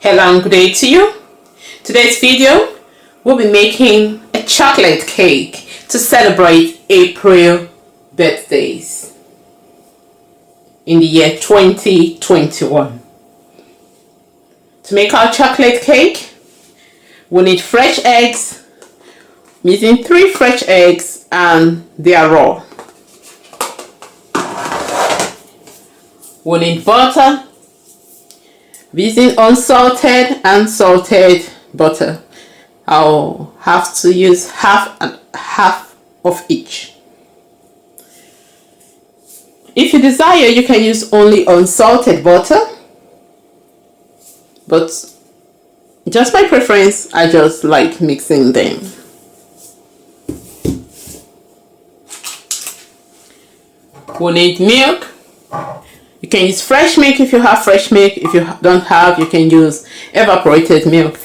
Hello and good day to you. Today's video, we'll be making a chocolate cake to celebrate April birthdays in the year 2021. To make our chocolate cake, we'll need fresh eggs. I'm using 3 fresh eggs and they are raw. We'll need butter. I'm using unsalted and salted butter. I'll have to use half and half of each. If you desire, you can use only unsalted butter, but just my preference, I just like mixing them. We'll need milk. You can use fresh milk if you have fresh milk. If you don't have, you can use evaporated milk.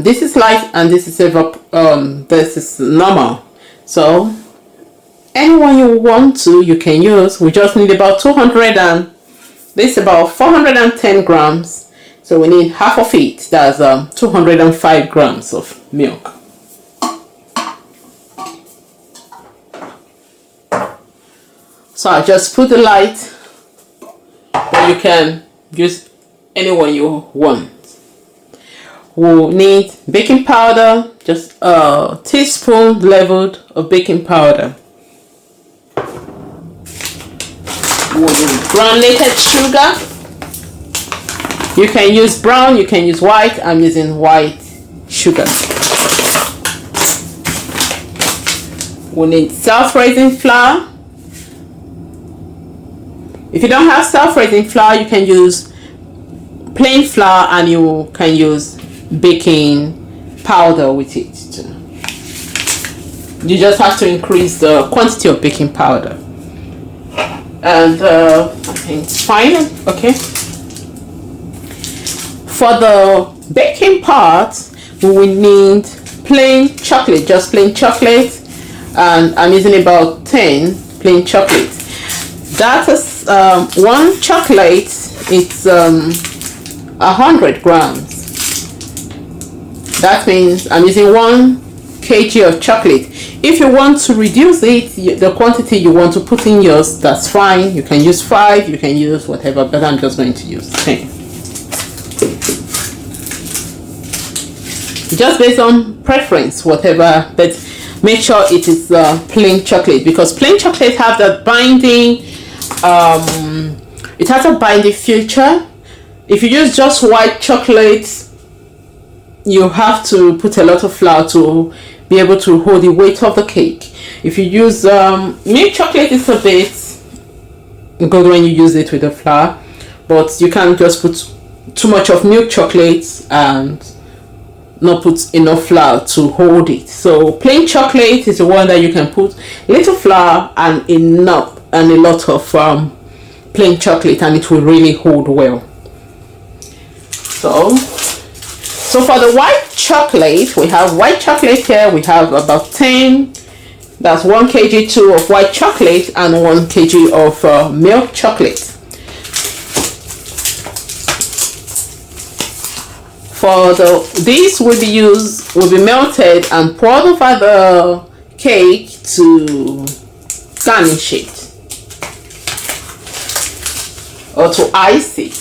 This is light and this is normal. So anyone you want to, you can use. We just need about 410 grams. So we need half of it. That's 205 grams of milk. So I just put the light. But you can use anyone you want. We'll need baking powder, just a teaspoon leveled of baking powder. We'll need granulated sugar. You can use brown, you can use white. I'm using white sugar. We'll need self-raising flour. If you don't have self-raising flour, you can use plain flour and you can use baking powder with it too. You just have to increase the quantity of baking powder. And I think it's fine. Okay. For the baking part, we will need plain chocolate, just plain chocolate. And I'm using about 10 plain chocolate. That is one chocolate. It's 100 grams. That means I'm using 1 kg of chocolate. If you want to reduce it, the quantity you want to put in yours, that's fine. You can use 5, you can use whatever, but I'm just going to use 10. Just based on preference, whatever, but make sure it is plain chocolate, because plain chocolate have that binding. It has a binding feature. If you use just white chocolate, you have to put a lot of flour to be able to hold the weight of the cake. If you use milk chocolate, it's a bit good when you use it with the flour, but you can't just put too much of milk chocolate and not put enough flour to hold it. So plain chocolate is the one that you can put little flour and enough and a lot of plain chocolate, and it will really hold well. So for the white chocolate, we have white chocolate here. We have about 10. That's 1 kg too of white chocolate and 1 kg of milk chocolate. For these will be melted and poured over the cake to garnish it or to ice it.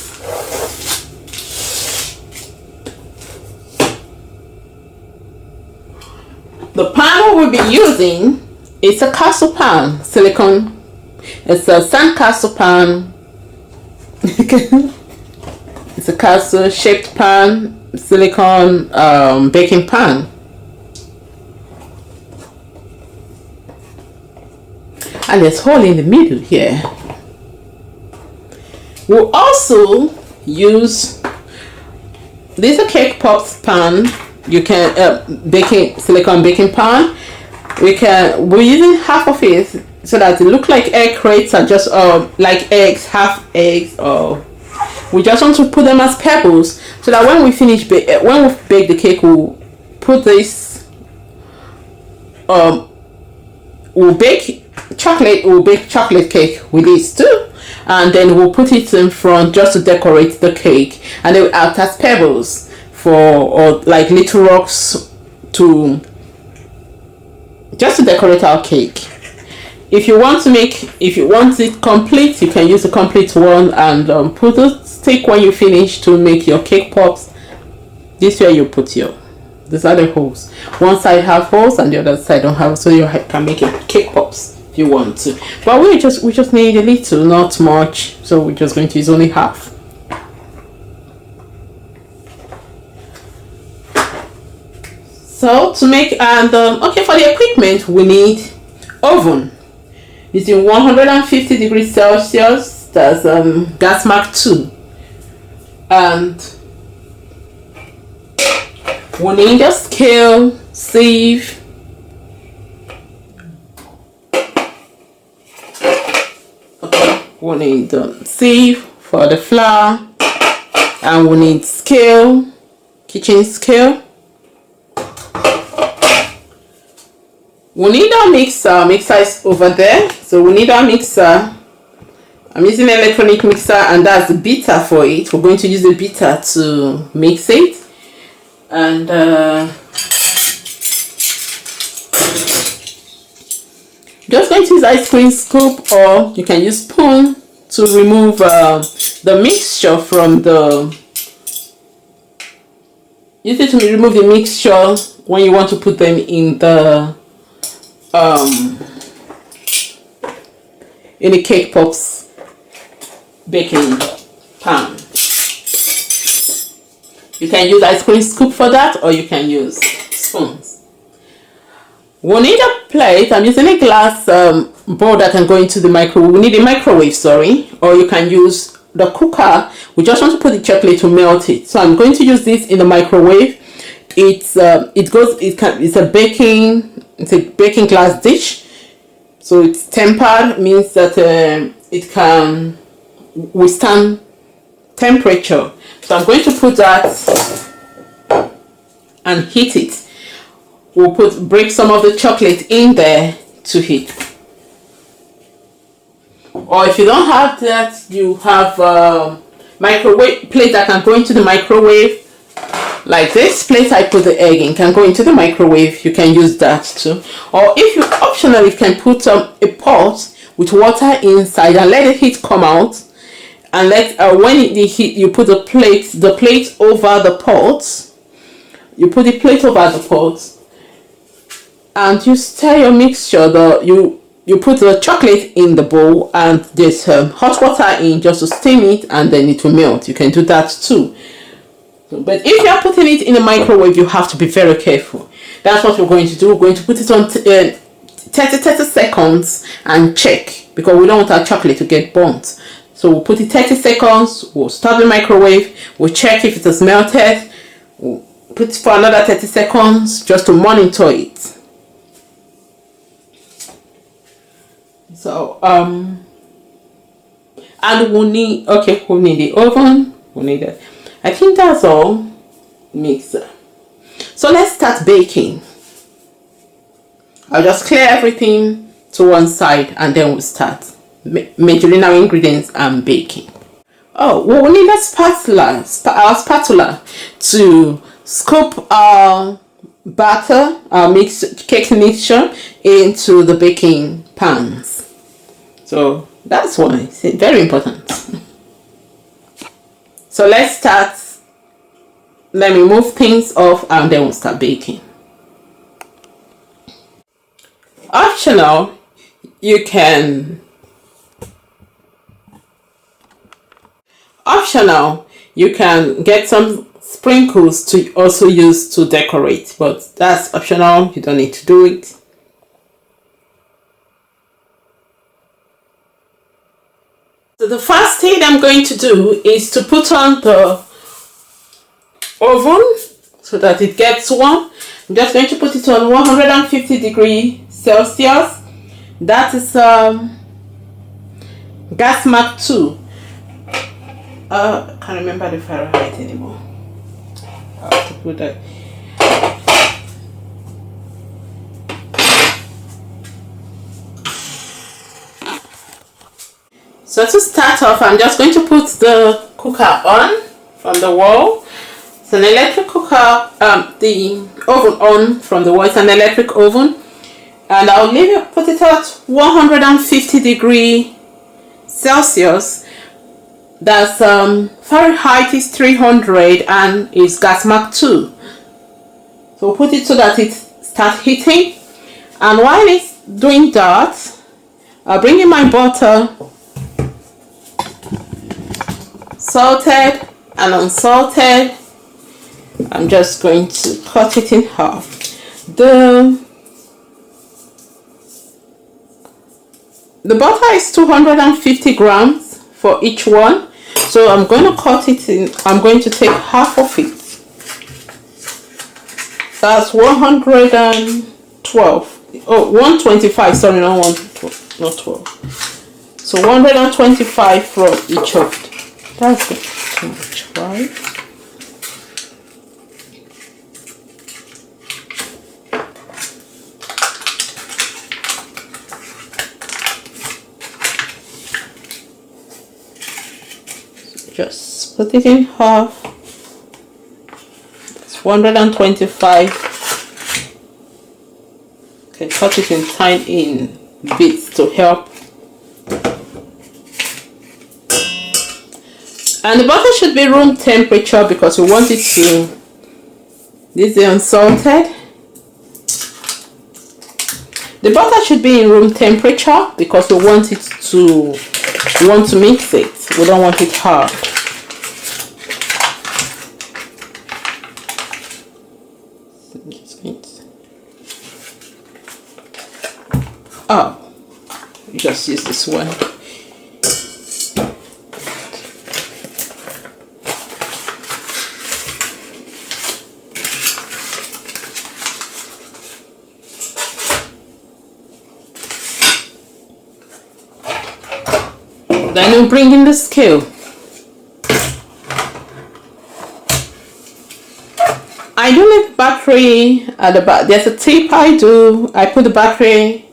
The pan we will be using is a castle pan, silicone. It's a sandcastle pan. It's a castle shaped pan, silicone baking pan. And there's a hole in the middle here. We'll also use this cake pops pan. You can silicone baking pan. We're using half of it so that it look like egg crates and just like eggs, half eggs, or we just want to put them as pebbles so that when we finish when we bake the cake, we'll put this we'll bake chocolate cake with this too. and then we'll put it in front just to decorate the cake, and then we'll act as pebbles or like little rocks to just to decorate our cake. If you want it complete, you can use a complete one and put a stick when you finish to make your cake pops. This way you put these are the holes. One side have holes and the other side don't have, so you can make it cake pops if you want to. But we just need a little, not much, so we're just going to use only half. So to make okay, for the equipment we need oven using 150 degrees Celsius. That's gas mark 2, and we need a scale, sieve, okay, we need sieve for the flour, and we need scale, kitchen scale. We need our mixer. Mixer is over there, so we need our mixer. I'm using an electronic mixer, and that's the beater for it. We're going to use the beater to mix it, and just going to use ice cream scoop, or you can use spoon to remove the mixture from the. Use it to remove the mixture when you want to put them in the cake pops baking pan. You can use ice cream scoop for that, or you can use spoons. We need a plate. I'm using a glass bowl that can go into the microwave. We need a microwave, sorry, or you can use the cooker. We just want to put the chocolate to melt it. So I'm going to use this in the microwave. It's a baking glass dish, so it's tempered, means that it can withstand temperature. So I'm going to put that and heat it. We'll break some of the chocolate in there to heat. Or if you don't have that, you have a microwave plate that can go into the microwave. Like this plate I put the egg in can go into the microwave. You can use that too. Or if you optionally can put a pot with water inside and let the heat come out, and let when the heat, you put the plate over the pot. You put the plate over the pot and you stir your mixture. You put the chocolate in the bowl and there's hot water in just to steam it, and then it will melt. You can do that too. But if you are putting it in the microwave, you have to be very careful. That's what we're going to do. We're going to put it on 30 seconds and check, because we don't want our chocolate to get burnt. So we'll put it 30 seconds, we'll stop the microwave, we'll check if it has melted, we'll put it for another 30 seconds just to monitor it. So and we'll need the oven, we'll need it. I think that's all. Mixer. So let's start baking. I'll just clear everything to one side and then we'll start measuring our ingredients and baking. Oh, well, we need a spatula to scoop our batter, our cake mixture into the baking pans. So that's why it's very important. So let's start. Let me move things off and then we'll start baking. Optional, you can get some sprinkles to also use to decorate, but that's optional. You don't need to do it. So the first thing I'm going to do is to put on the oven so that it gets warm. I'm just going to put it on 150 degrees Celsius. That is gas mark 2. I can't remember the Fahrenheit anymore. I have to put that. So to start off, I'm just going to put the cooker on from the wall. It's an electric cooker, the oven on from the wall. It's an electric oven, and I'll put it at 150 degrees Celsius. That's Fahrenheit is 300 and is gas mark 2. So we'll put it so that it starts heating, and while it's doing that, I'll bring in my butter, salted and unsalted. I'm just going to cut it in half. The butter is 250 grams for each one, so I'm going to cut it in. I'm going to take half of it. That's 112. Oh, 125. Sorry, not 112, not 12. So 125 from each of it. That's not too much, right? Just put it in half. It's 125. Okay, cut it in tiny bits to help. And the butter should be room temperature because we want it to. This is the unsalted. The butter should be in room temperature because we want it to. We want to mix it. We don't want it hard. Oh, just use this one. Then you bring in the scale. I do leave battery at the back. There's a tip I do. I put the battery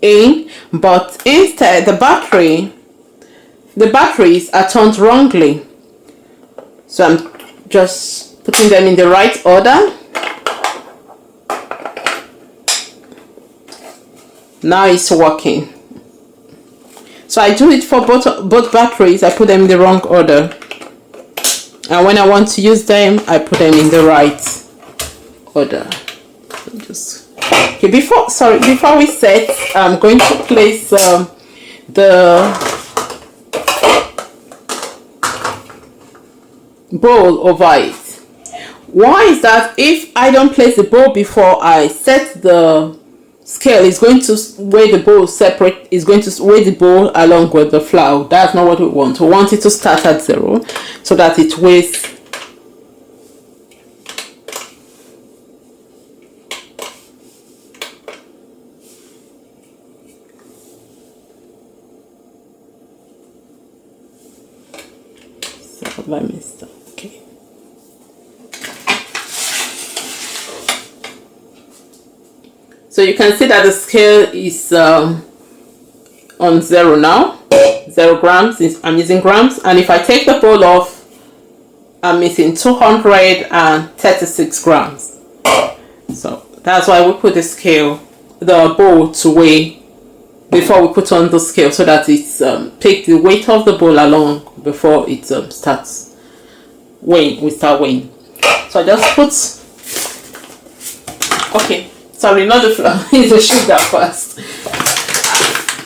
in, but instead the batteries are turned wrongly. So I'm just putting them in the right order. Now it's working. So I do it for both batteries. I put them in the wrong order, and when I want to use them, I put them in the right order. Okay, before we set, I'm going to place the bowl over it. Why is that? If I don't place the bowl before I set the scale, is going to weigh the bowl separate, is going to weigh the bowl along with the flour. That's not what we want. We want it to start at 0 so that it weighs. So let me start. Okay. So you can see that the scale is on 0 now, 0 grams. I'm using grams, and if I take the bowl off, I'm missing 236 grams. So that's why we put the bowl to weigh before we put on the scale, so that it's take the weight of the bowl along before it starts weighing. We start weighing. So I just put. Okay. Sorry, not the flour, it's the sugar first.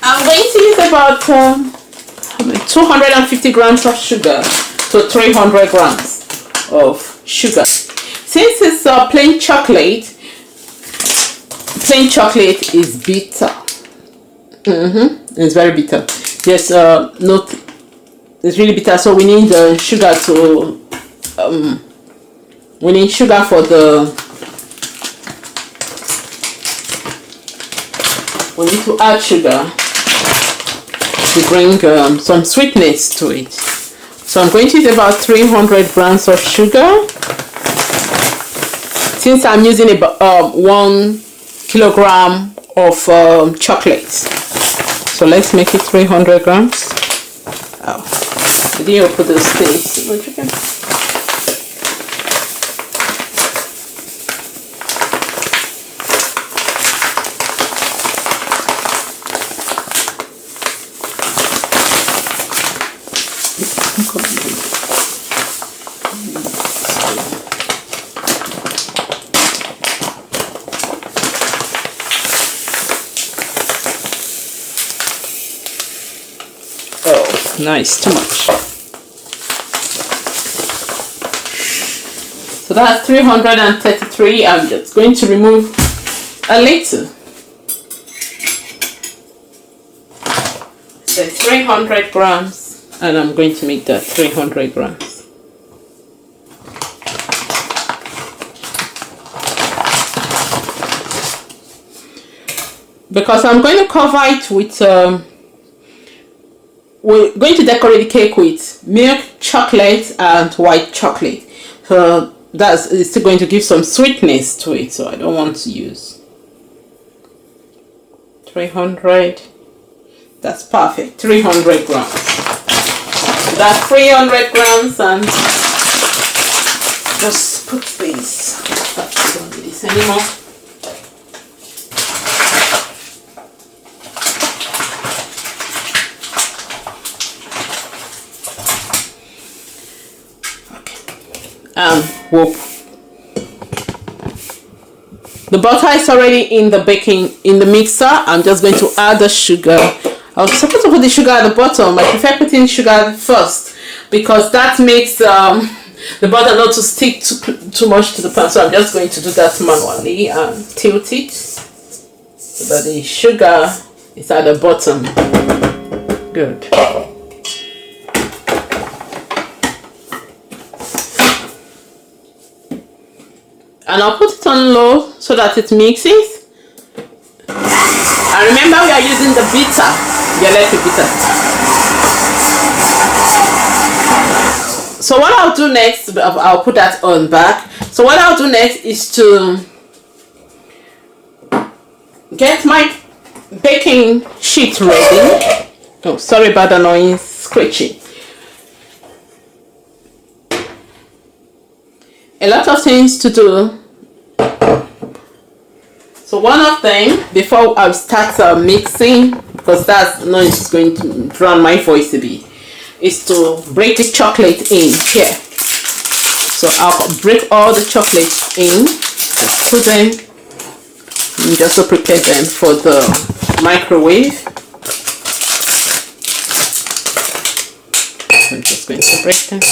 I'm going to use about 250 grams of sugar to 300 grams of sugar. Since it's plain chocolate is bitter. It's very bitter. Yes, it's really bitter. So we need sugar to. We need sugar for the. We need to add sugar to bring some sweetness to it. So I'm going to use about 300 grams of sugar. Since I'm using about 1 kilogram of chocolate. So let's make it 300 grams. Oh, did you put those things in the chicken? Oh, nice, too much. So that's 333. I'm just going to remove a little. So 300 grams, and I'm going to make that 300 grams. Because I'm going to cover it with we're going to decorate the cake with milk, chocolate, and white chocolate. So it's still going to give some sweetness to it. So I don't want to use 300. That's perfect. 300 grams. So that's 300 grams, and just put this. I don't need this anymore. Whoop. The butter is already in the mixer. I'm just going to add the sugar. I was supposed to put the sugar at the bottom. I prefer putting sugar first because that makes the butter not to stick too much to the pan. So I'm just going to do that manually and tilt it so that the sugar is at the bottom. Good. And I'll put it on low so that it mixes. And remember, we are using the bitter, the electric bitter. So what I'll do next, I'll put that on back. So what I'll do next is to get my baking sheet ready. Oh, sorry about the noise, scratching. A lot of things to do. So one of them, before I start mixing, because that's noise going to drown my voice a bit, is to break the chocolate in here. So I'll break all the chocolates in and put them, and just to prepare them for the microwave. I'm just going to break them.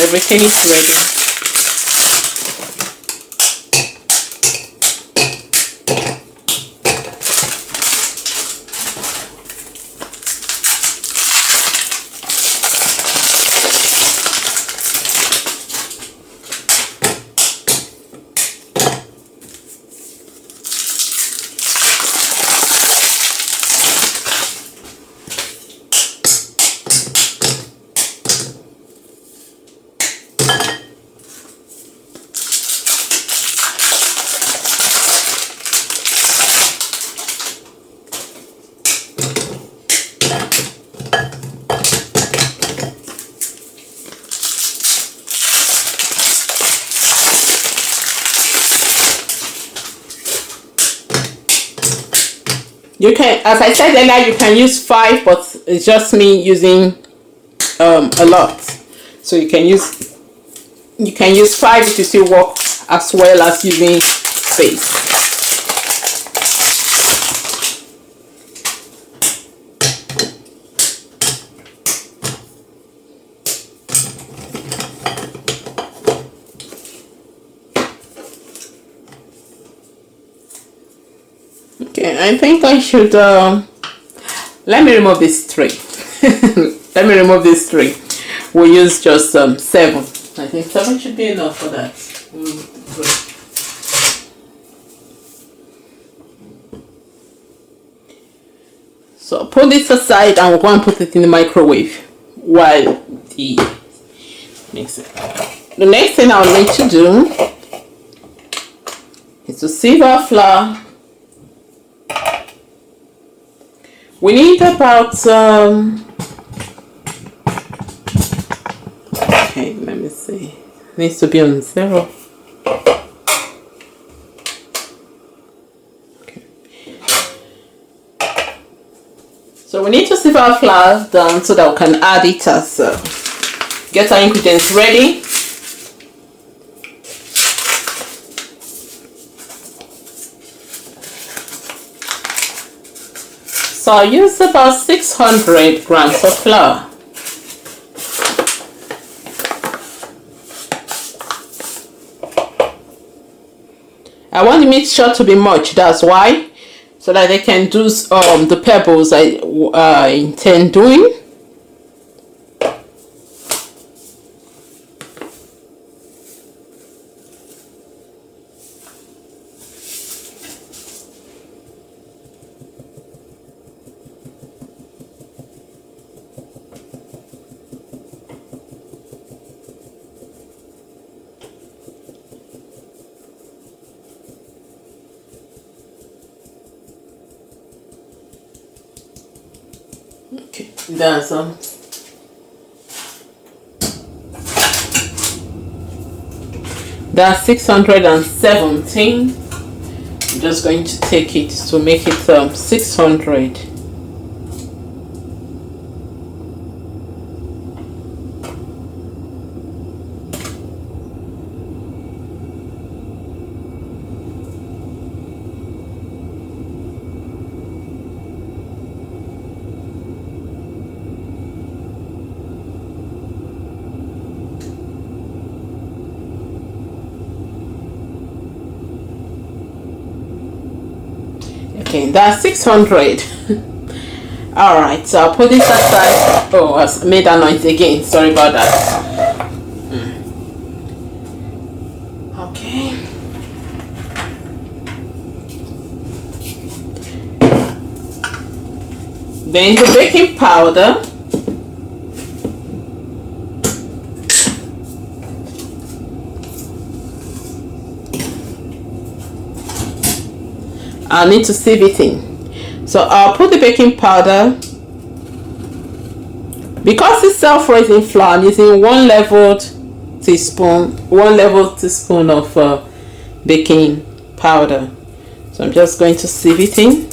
Everything is ready. You can, as I said earlier, you can use 5, but it's just me using a lot. So you can use 5 if you still work as well as using space. Okay, I think I should let me remove this tray. Let me remove this tray. We'll use just 7. I think 7 should be enough for that. So put this aside and we'll go and put it in the microwave while the mix it. The next thing I'll need to do is to sieve our flour We need about okay, let me see. It needs to be on 0. Okay. So we need to sieve our flour down so that we can add it as get our ingredients ready. So I use about 600 grams of flour. I want the mixture to be much, that's why, so that they can do the pebbles I intend doing. Okay, that's that's 617. I'm just going to take it to make it 600. Okay, that's 600. All right, so I'll put this aside. Oh, I made that noise again. Sorry about that. Okay. Then the baking powder. I need to sieve it in. So I'll put the baking powder. Because it's self-raising flour, I'm using 1 level teaspoon of baking powder. So I'm just going to sieve it in.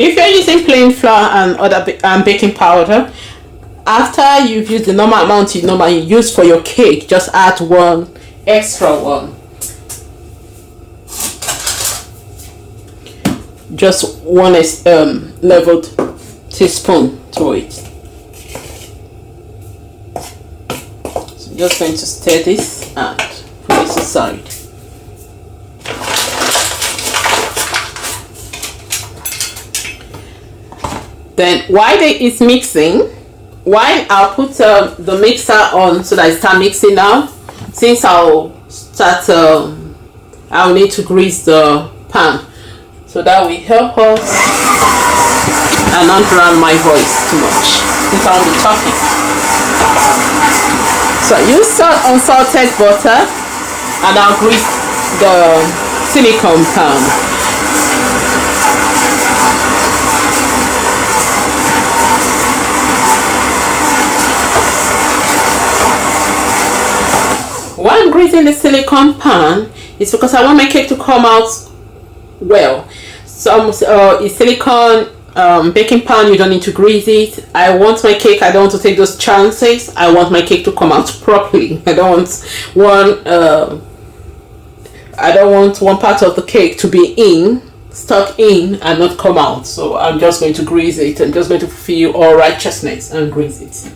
If you're using plain flour and other baking powder, after you've used the normal amount you normally use for your cake, just add 1 extra one. Just 1 leveled teaspoon to it. So I'm just going to stir this and put this aside. Then while it's mixing, I'll put the mixer on so that I start mixing now. Since I'll start, I'll need to grease the pan, so that will help us and not drown my voice too much since I'll be talking. So I use unsalted butter and I'll grease the silicone pan. Why I'm greasing the silicone pan is because I want my cake to come out well. Some silicone baking pan, you don't need to grease it. I want my cake, I don't want to take those chances. I want my cake to come out properly. I don't want one part of the cake to be stuck in and not come out. So I'm just going to grease it. I'm just going to feel all righteousness and grease it.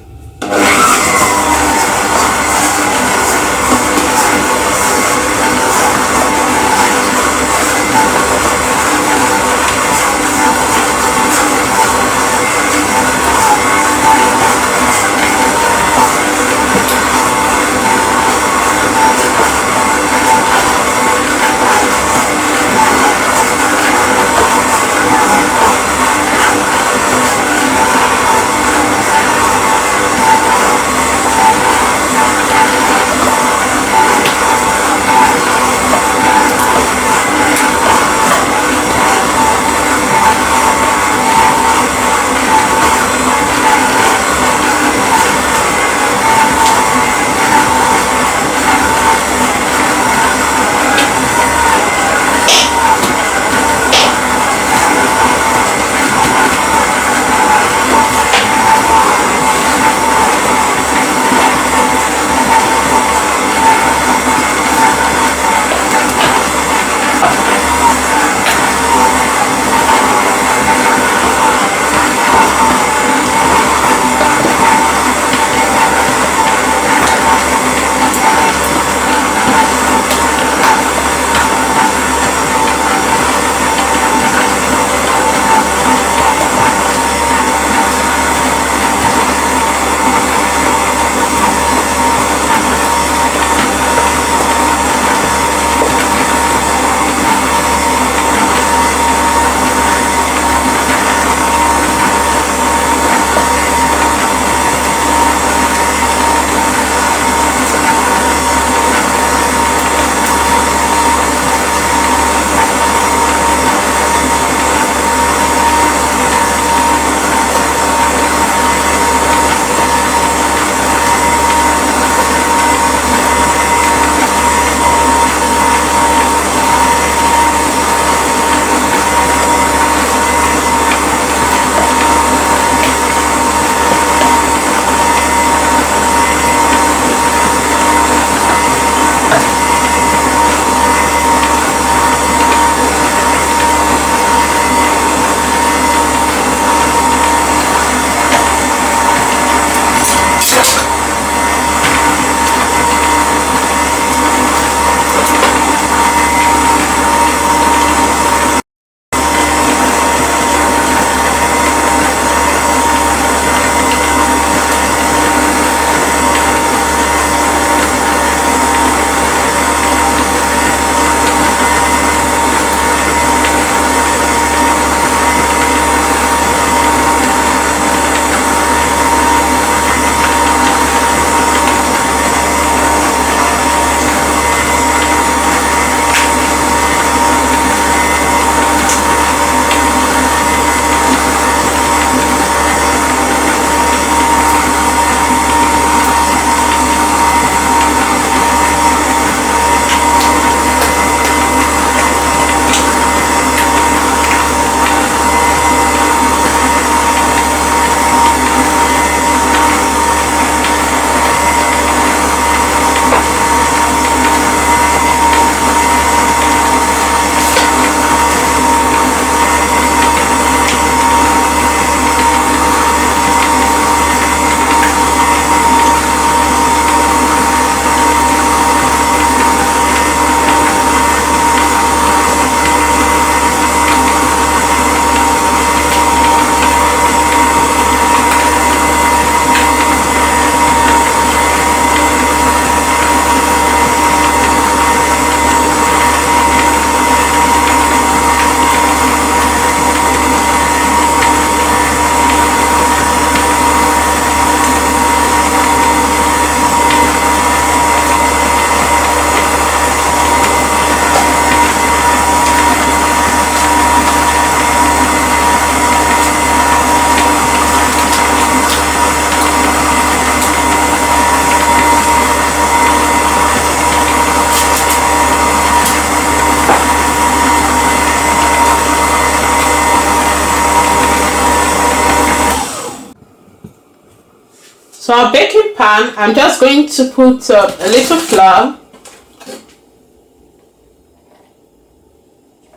So our baking pan, I'm just going to put a little flour.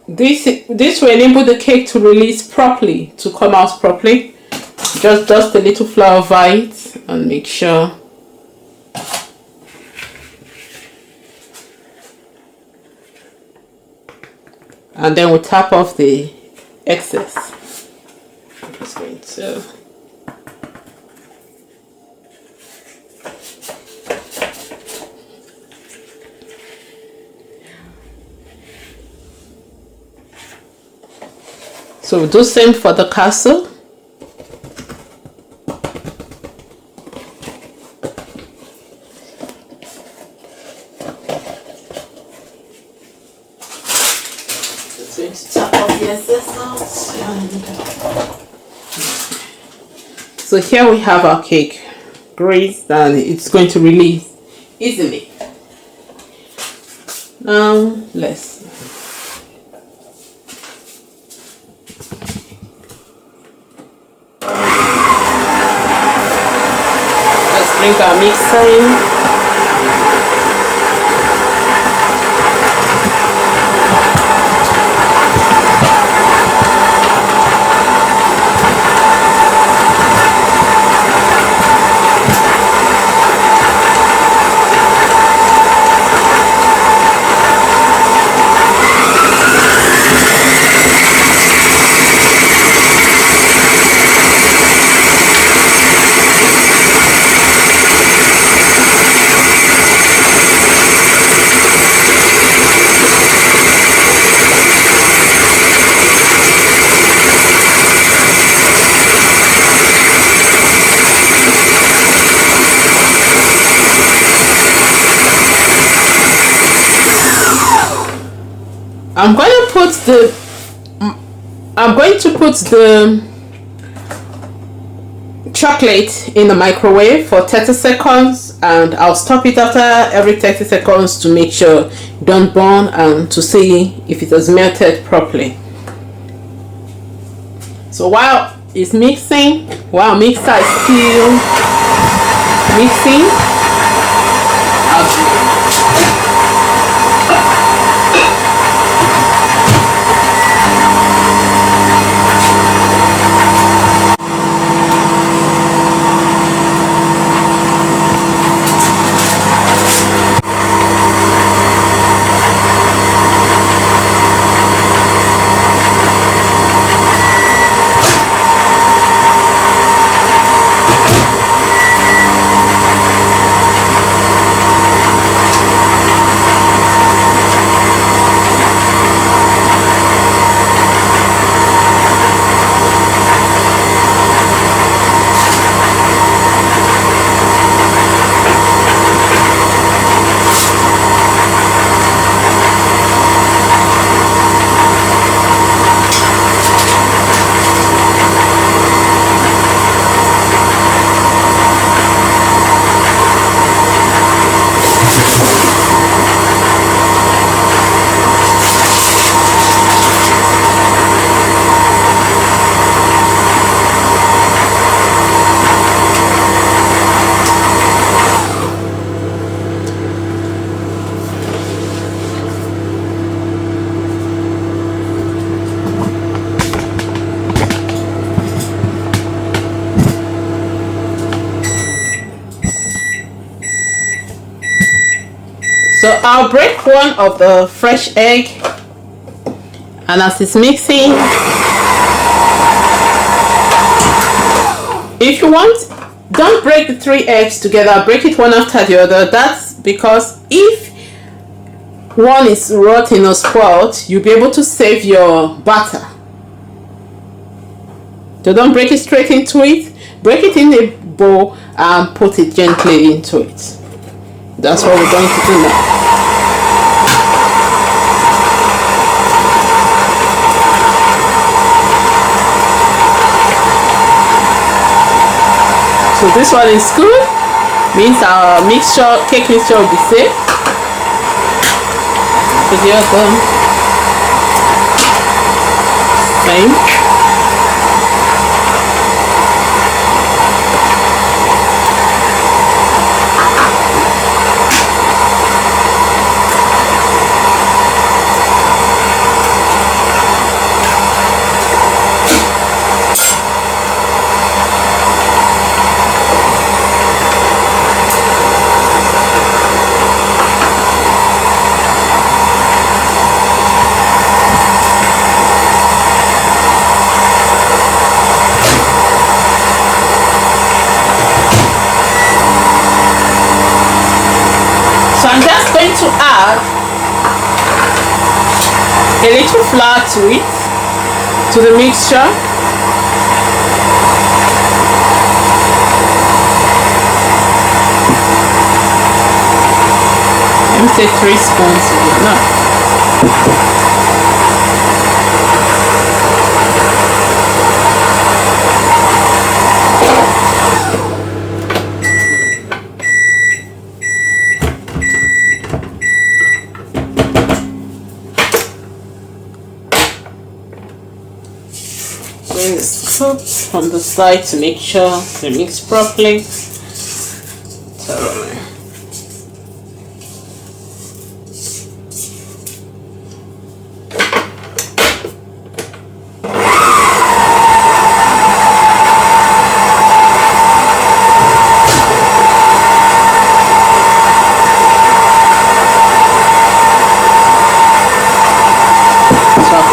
This will enable the cake to release properly, to come out properly. Just dust a little flour over it and make sure. And then we'll tap off the excess. I'm just going to. So we'll do same for the castle. Just going to tap off the excess out. So here we have our cake greased and it's going to release easily. Now let's bring our mixer in. I'm going to put the chocolate in the microwave for 30 seconds and I'll stop it after every 30 seconds to make sure it don't burn and to see if it has melted properly. So while it's mixing, while mixer is still mixing, so I'll break one of the fresh egg, and as it's mixing, if you want, don't break the 3 eggs together, break it one after the other. That's because if one is rotten or spoiled, you'll be able to save your butter. So don't break it straight into it, break it in a bowl and put it gently into it. That's what we're going to do now. So this one is good, means our cake mixture will be safe. So the other same. So I'm just going to add a little flour to it, to the mixture. Let me say 3 spoons is enough. Bring the scoop from the side to make sure they mix properly.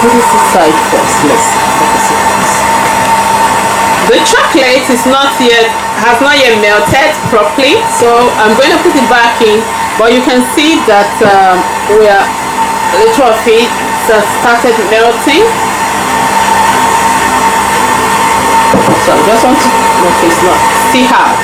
Put this aside first. Let's focus on this. The chocolate has not yet melted properly, so I'm going to put it back in. But you can see that where a little of it has started melting. So I just want to okay, it's not still hard.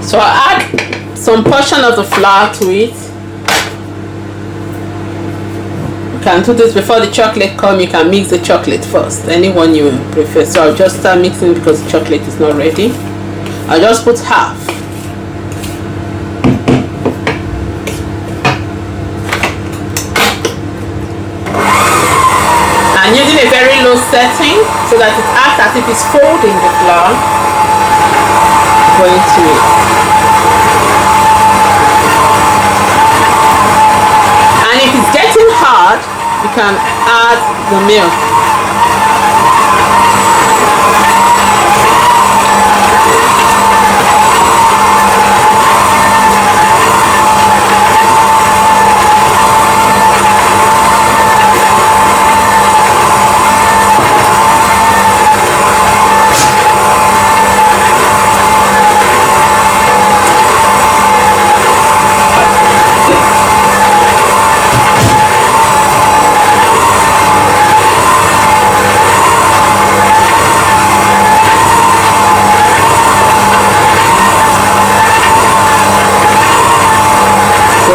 So I add some portion of the flour to it. You can do this before the chocolate comes. You can mix the chocolate first, anyone you prefer. So I'll just start mixing because the chocolate is not ready. I'll just put half. And using a very low setting so that it acts as if it's folding the flour. Going to it. And if it's getting hard, you can add the milk.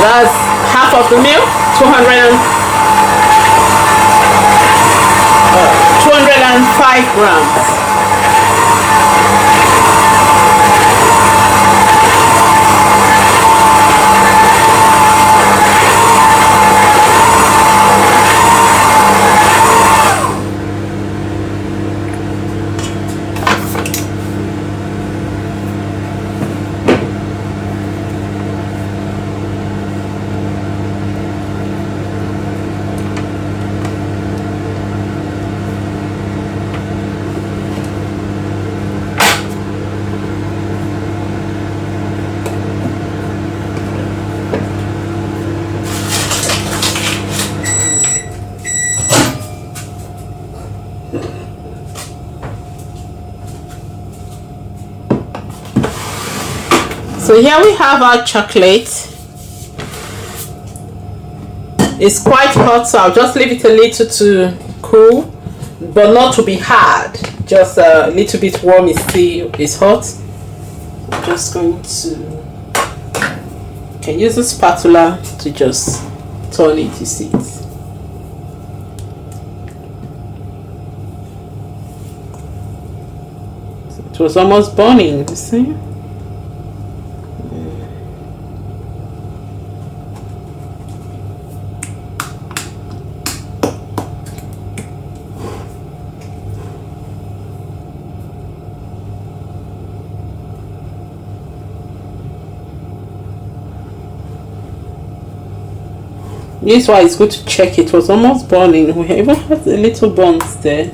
That's half of the milk, 205 grams. So here we have our chocolate. It's quite hot, so I'll just leave it a little to cool, but not to be hard. Just a little bit warm. It's hot. I'm just going to. You can use a spatula to just turn it. You see it. It was almost burning. You see. This is why it's good to check. It was almost burning. We even had a little burns there.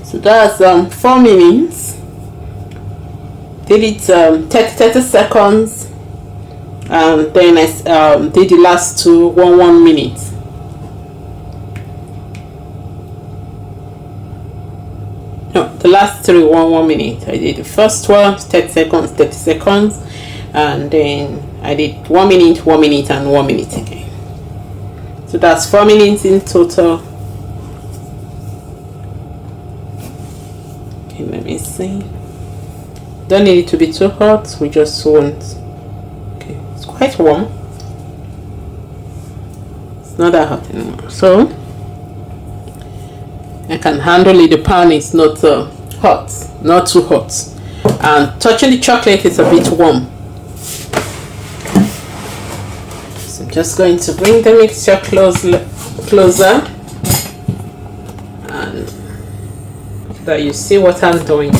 So that's 4 minutes. Did it 30 seconds, and then I did the last two 1 minute. No, the last three 1 minute. I did the first one 30 seconds, and then I did 1 minute, 1 minute, and 1 minute again. So that's 4 minutes in total. Okay, let me see. Don't need it to be too hot. We just want. Okay, it's quite warm. It's not that hot anymore. So I can handle it. The pan is not hot, not too hot, and touching the chocolate is a bit warm. So I'm just going to bring the mixture closer, and so that you see what I'm doing.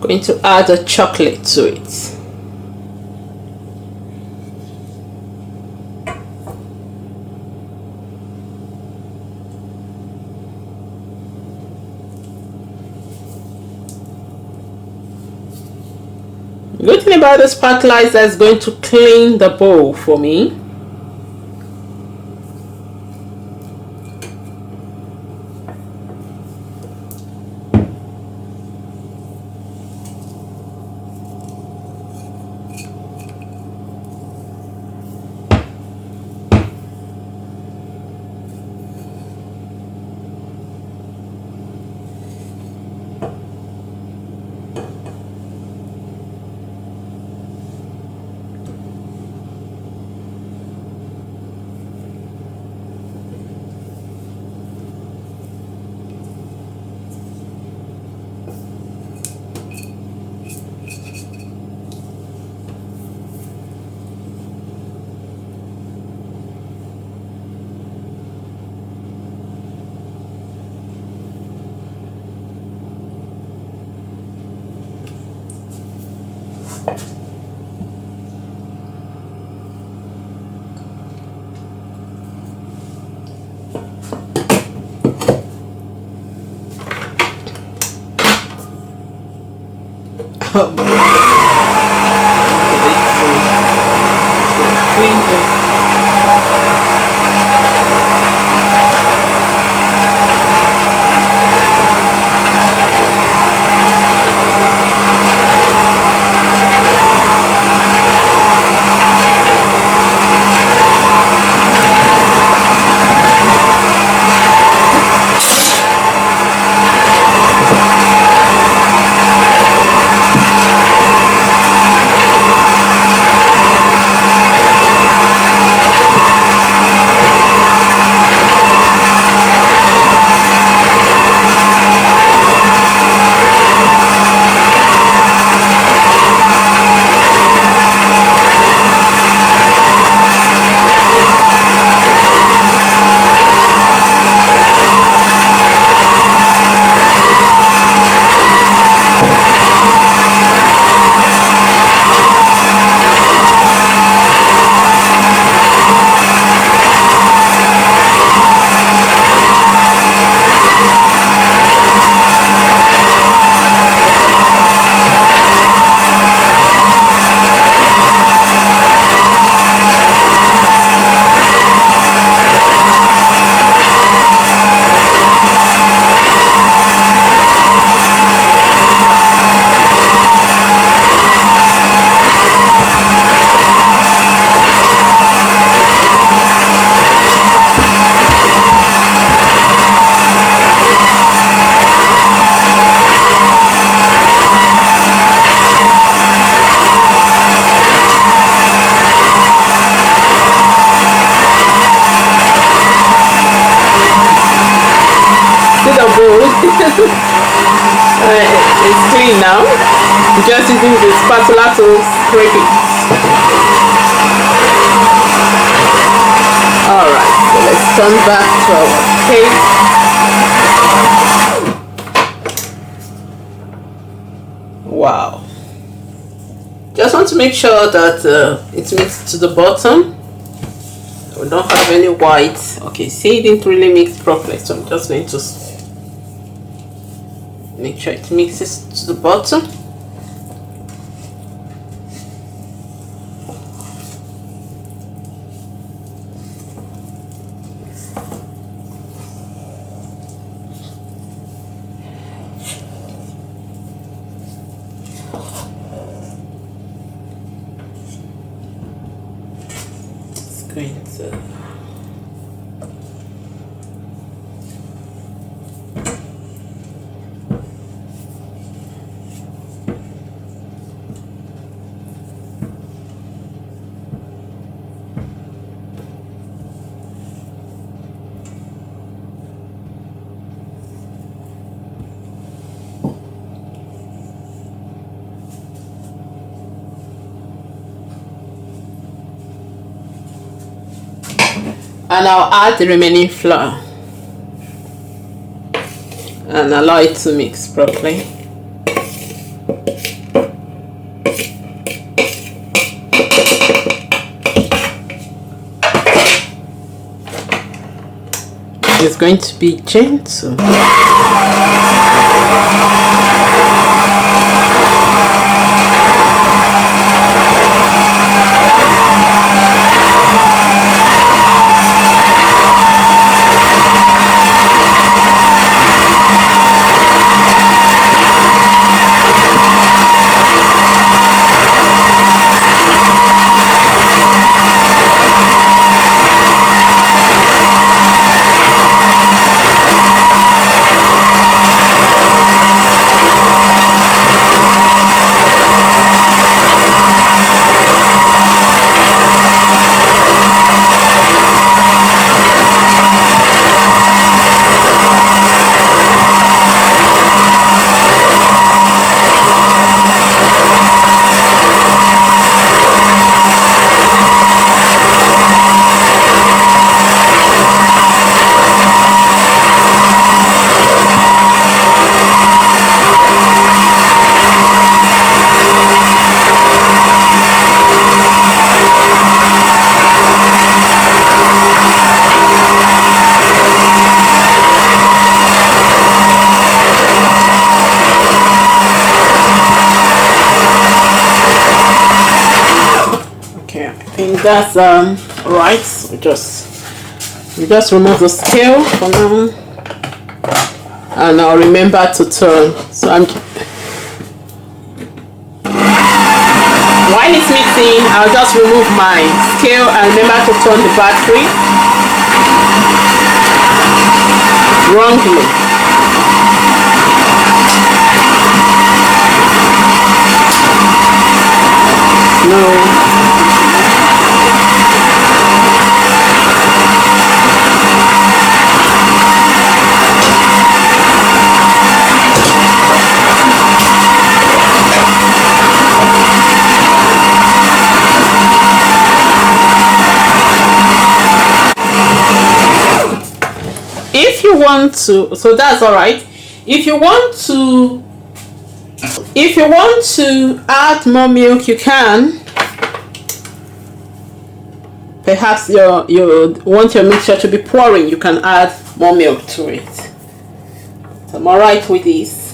Going to add a chocolate to it. The good thing about the spatula is that it's going to clean the bowl for me. It's clean now. Just using the spatula to scrape it. return back to our cake. Wow. Just want to make sure that it's mixed to the bottom. We don't have any white. Okay, see, it didn't really mix properly, so I'm just going to make sure it mixes to the bottom. Going to and I'll add the remaining flour and allow it to mix properly. It's going to be gentle. That's right. We just remove the scale for now, and I'll remember to turn. So while it's mixing, I'll just remove my scale and remember to turn the battery wrongly. No. If you want to, so that's all right. If you want to add more milk, you can. Perhaps you want your mixture to be pouring, you can add more milk to it. So I'm all right with this.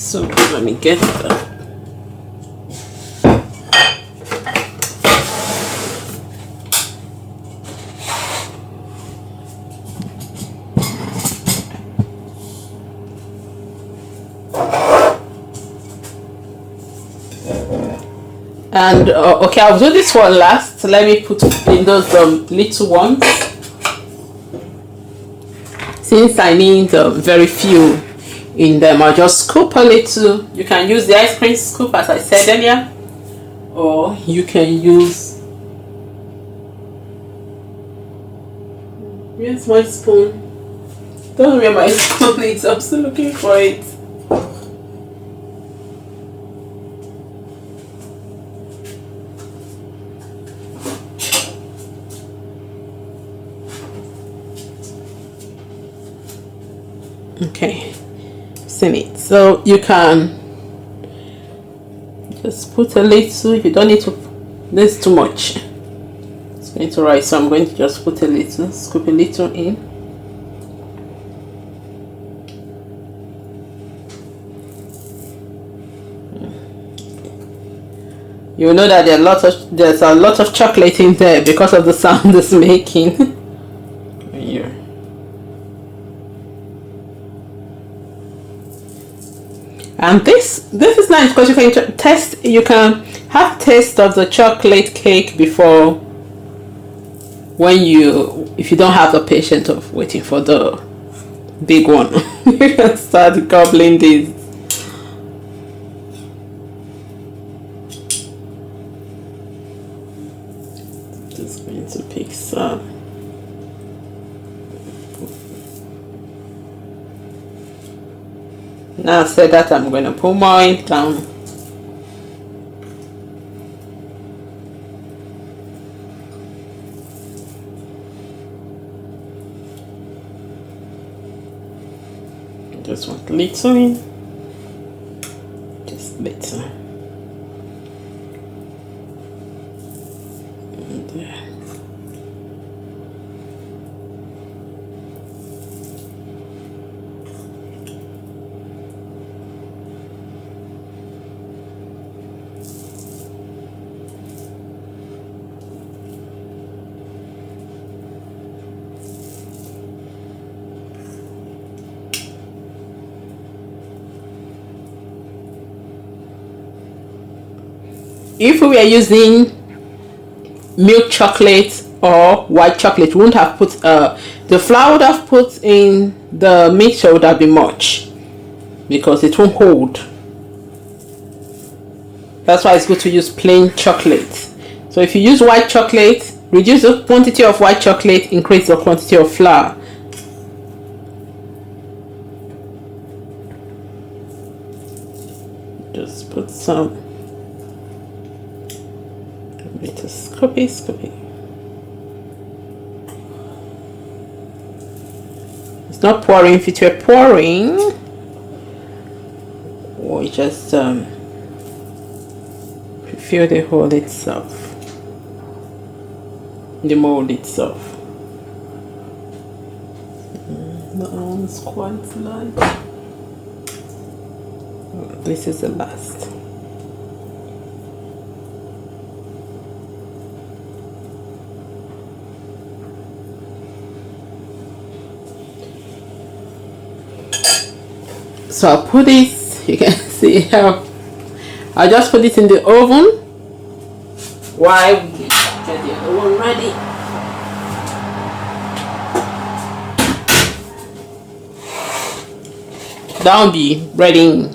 So let me get that. And okay, I'll do this one last. Let me put in those little ones, since I need very few in them. I'll just scoop a little. You can use the ice cream scoop as I said earlier, or you can use, where's my spoon? Don't know where my spoon is. I'm still looking for it. Okay, seen it. So you can just put a little. You don't need to, there's too much, it's going to rise, so I'm going to just put a little, scoop a little in. You know that there's a lot of chocolate in there because of the sound it's making. Here. And this is nice because you can test. You can have taste of the chocolate cake before, if you don't have the patience of waiting for the big one. You can start gobbling these. Just going to pick some. Now said that, I'm going to put mine down. Just want little in, just little. And there. If we were using milk chocolate or white chocolate, we wouldn't have put the flour would have put in the mixture would have been much, because it won't hold. That's why it's good to use plain chocolate. So if you use white chocolate, reduce the quantity of white chocolate, increase the quantity of flour. Just put some. Just scoop it. It's not pouring. If it were pouring, we just fill the hole itself, the mold itself. That one's quite light. This is the last. So I'll put this, you can see how I just put it in the oven while we get the other one ready. That'll be ready in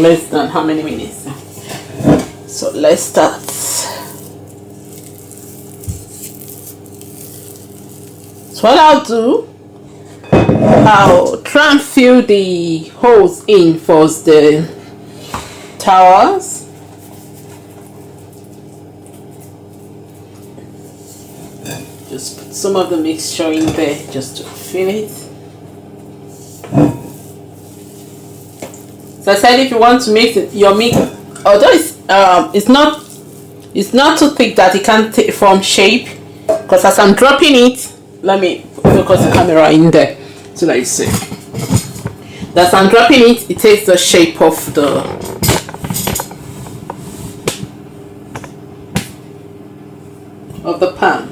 less than how many minutes? So let's start. So what I'll do, I'll try and fill the holes in for the towers. Just put some of the mixture in there just to fill it. So I said if you want to mix it, your mix, although it's not too thick that it can't form shape, because as I'm dropping it, let me focus the camera in there so that you see. As I'm dropping it, it takes the shape of the pan.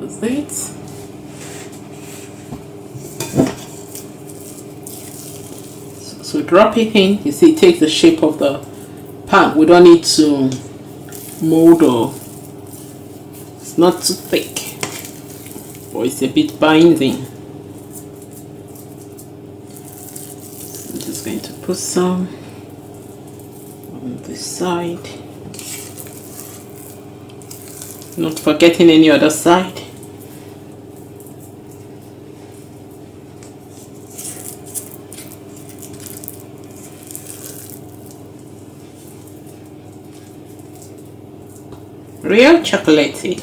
That's it. So drop it in. You see, it takes the shape of the pan. We don't need to mold, or it's not too thick, or it's a bit binding. I'm just going to put some on this side, not forgetting any other side. Real chocolatey.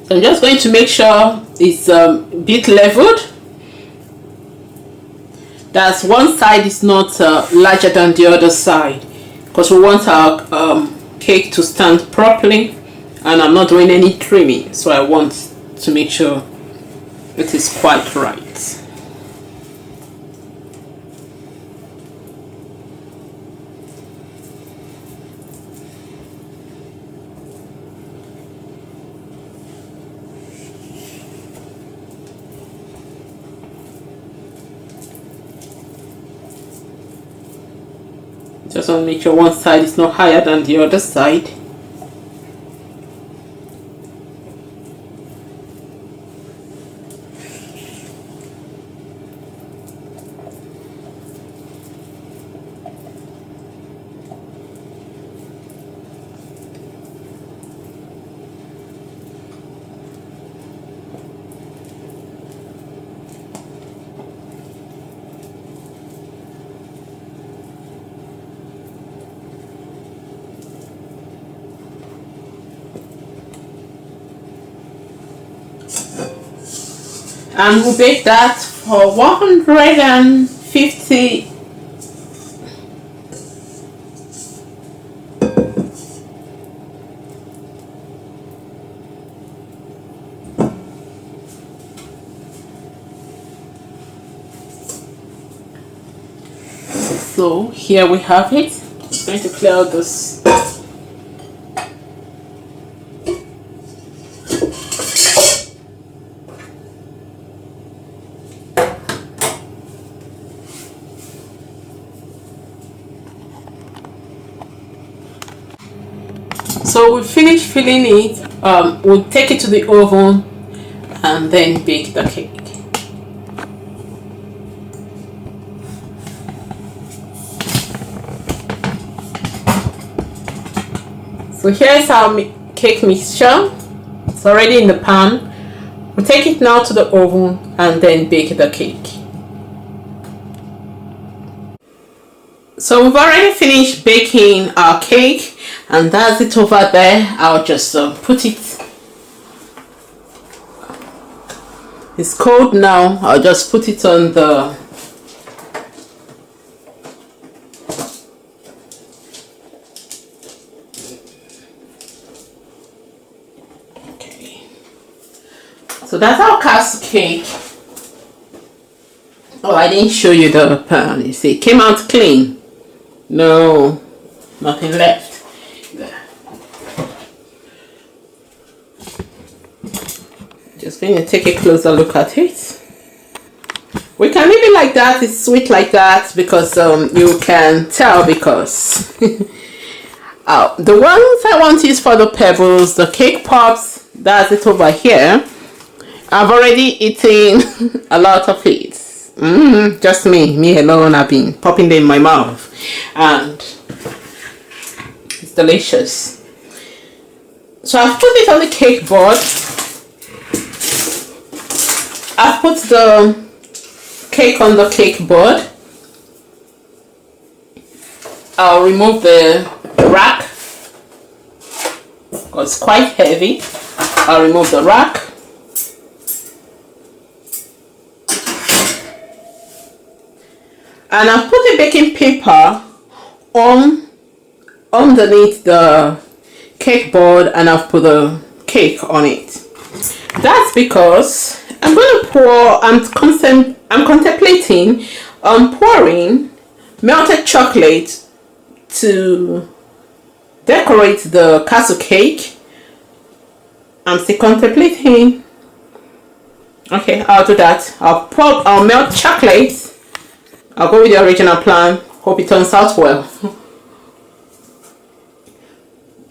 So I'm just going to make sure it's a bit leveled. That one side is not larger than the other side, because we want our cake to stand properly, and I'm not doing any trimming, so I want to make sure it is quite right. Just want to make sure one side is not higher than the other side. And we'll bake that for 150 . So here we have it. I'm going to clear out this. So we finish filling it. We'll take it to the oven and then bake the cake. So here's our cake mixture. It's already in the pan. We'll take it now to the oven and then bake the cake. So we've already finished baking our cake, and that's it over there. I'll just put it. It's cold now. I'll just put it on the So that's our castle cake. Oh, I didn't show you the pan. You see, it came out clean. No, nothing left there. Just going to take a closer look at it. We can leave it like that. It's sweet like that because you can tell because the ones I want is for the pebbles, the cake pops. That's it over here. I've already eaten a lot of it. Just me alone. I've been popping them in my mouth, and it's delicious. So I've put it on the cake board. I've put the cake on the cake board. I'll remove the rack because it's quite heavy. I'll remove the rack. And I've put a baking paper underneath the cake board, and I've put the cake on it. That's because I'm going to pour, I'm contemplating pouring melted chocolate to decorate the castle cake. I'm still contemplating. Okay, I'll do that. I'll melt chocolate. I'll go with the original plan. Hope it turns out well.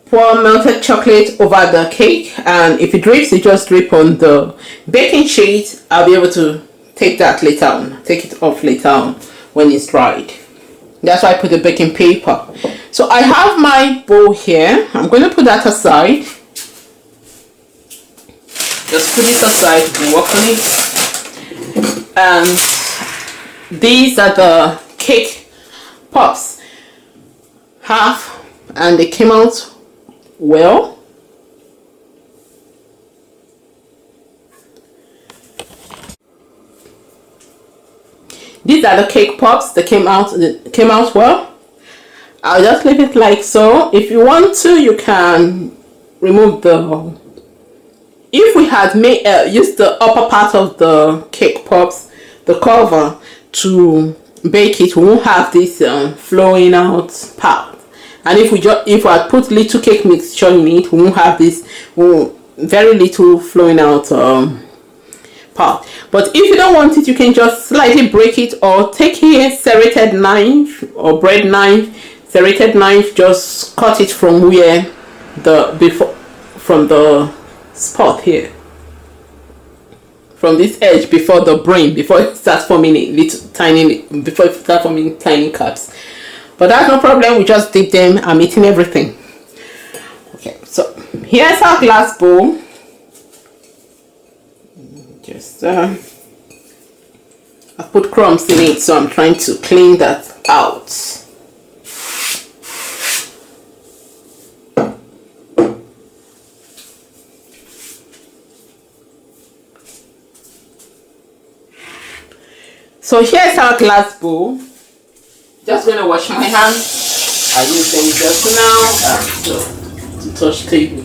Pour melted chocolate over the cake, and if it drips, it just drip on the baking sheet. I'll be able to take that later on. Take it off later on when it's dried. That's why I put the baking paper. So I have my bowl here. I'm going to put that aside. Just put it aside and work on it. And these are the cake pops. Half, and they came out well. These are the cake pops that came out well. I'll just leave it like so. If you want to, you can remove the, if we had made used the upper part of the cake pops, the cover, to bake it, we won't have this flowing out part. And if we had put little cake mixture in it, we won't have this very little flowing out part. But if you don't want it, you can just slightly break it, or take a serrated knife or bread knife, serrated knife, just cut it from where from the spot here, from this edge, before the brim, before it starts forming tiny cups. But that's no problem. We just dip them. I'm eating everything. Okay, so here's our glass bowl. Just I put crumbs in it, so I'm trying to clean that out. So here's our glass bowl. Just gonna wash my hands. I used them just now to touch table.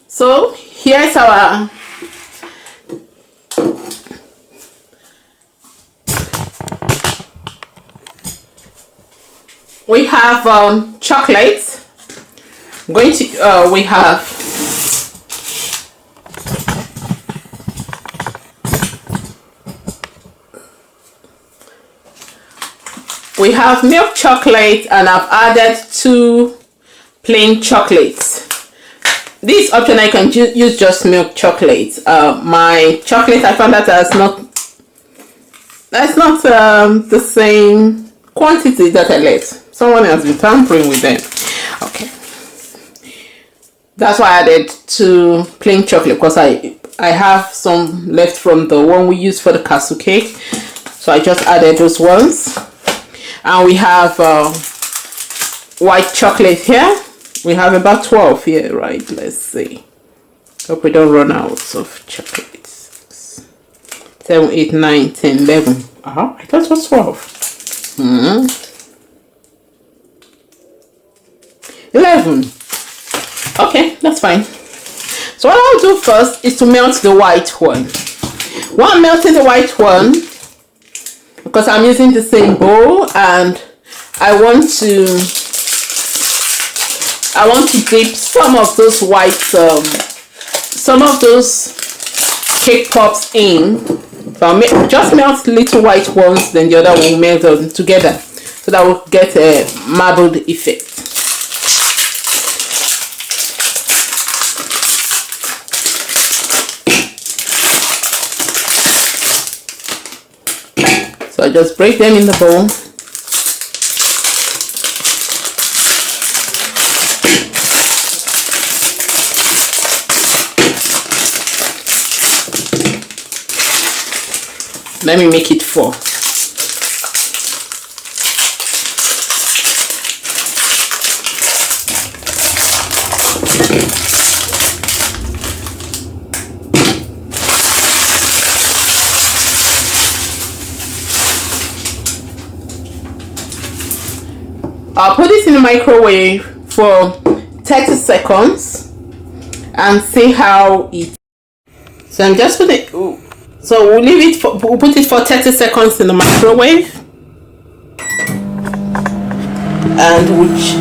So here's our we have chocolates. We have milk chocolate, and I've added 2 plain chocolates. This option, I can use just milk chocolate. My chocolate, I found that that's not the same quantity that I let. Someone has been tampering with them. Okay, that's why I added 2 plain chocolate, because I have some left from the one we used for the castle cake, so I just added those ones. And we have white chocolate here. We have about 12 here, right? Let's see. Hope we don't run out of chocolate. 7, 8, 9, 10, 11. Oh, I thought it was 12. 11. Okay, that's fine. So what I'll do first is to melt the white one. While I'm melting the white one, because I'm using the same bowl, and I want to dip some of those white, some of those cake pops in. So I'll just melt little white ones, then the other one will melt them together, so that we'll get a marbled effect. So I just break them in the bowl. Let me make it 4. I'll put it in the microwave for 30 seconds and see how it. So I'm just putting. So we'll leave it for. We'll put it for 30 seconds in the microwave, and which.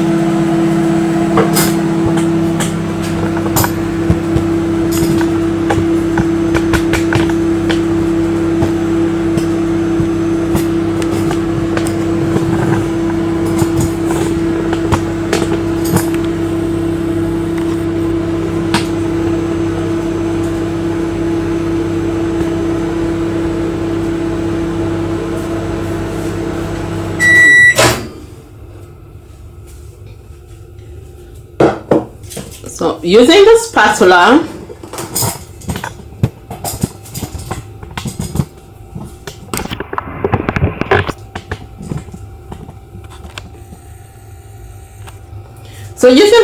So using the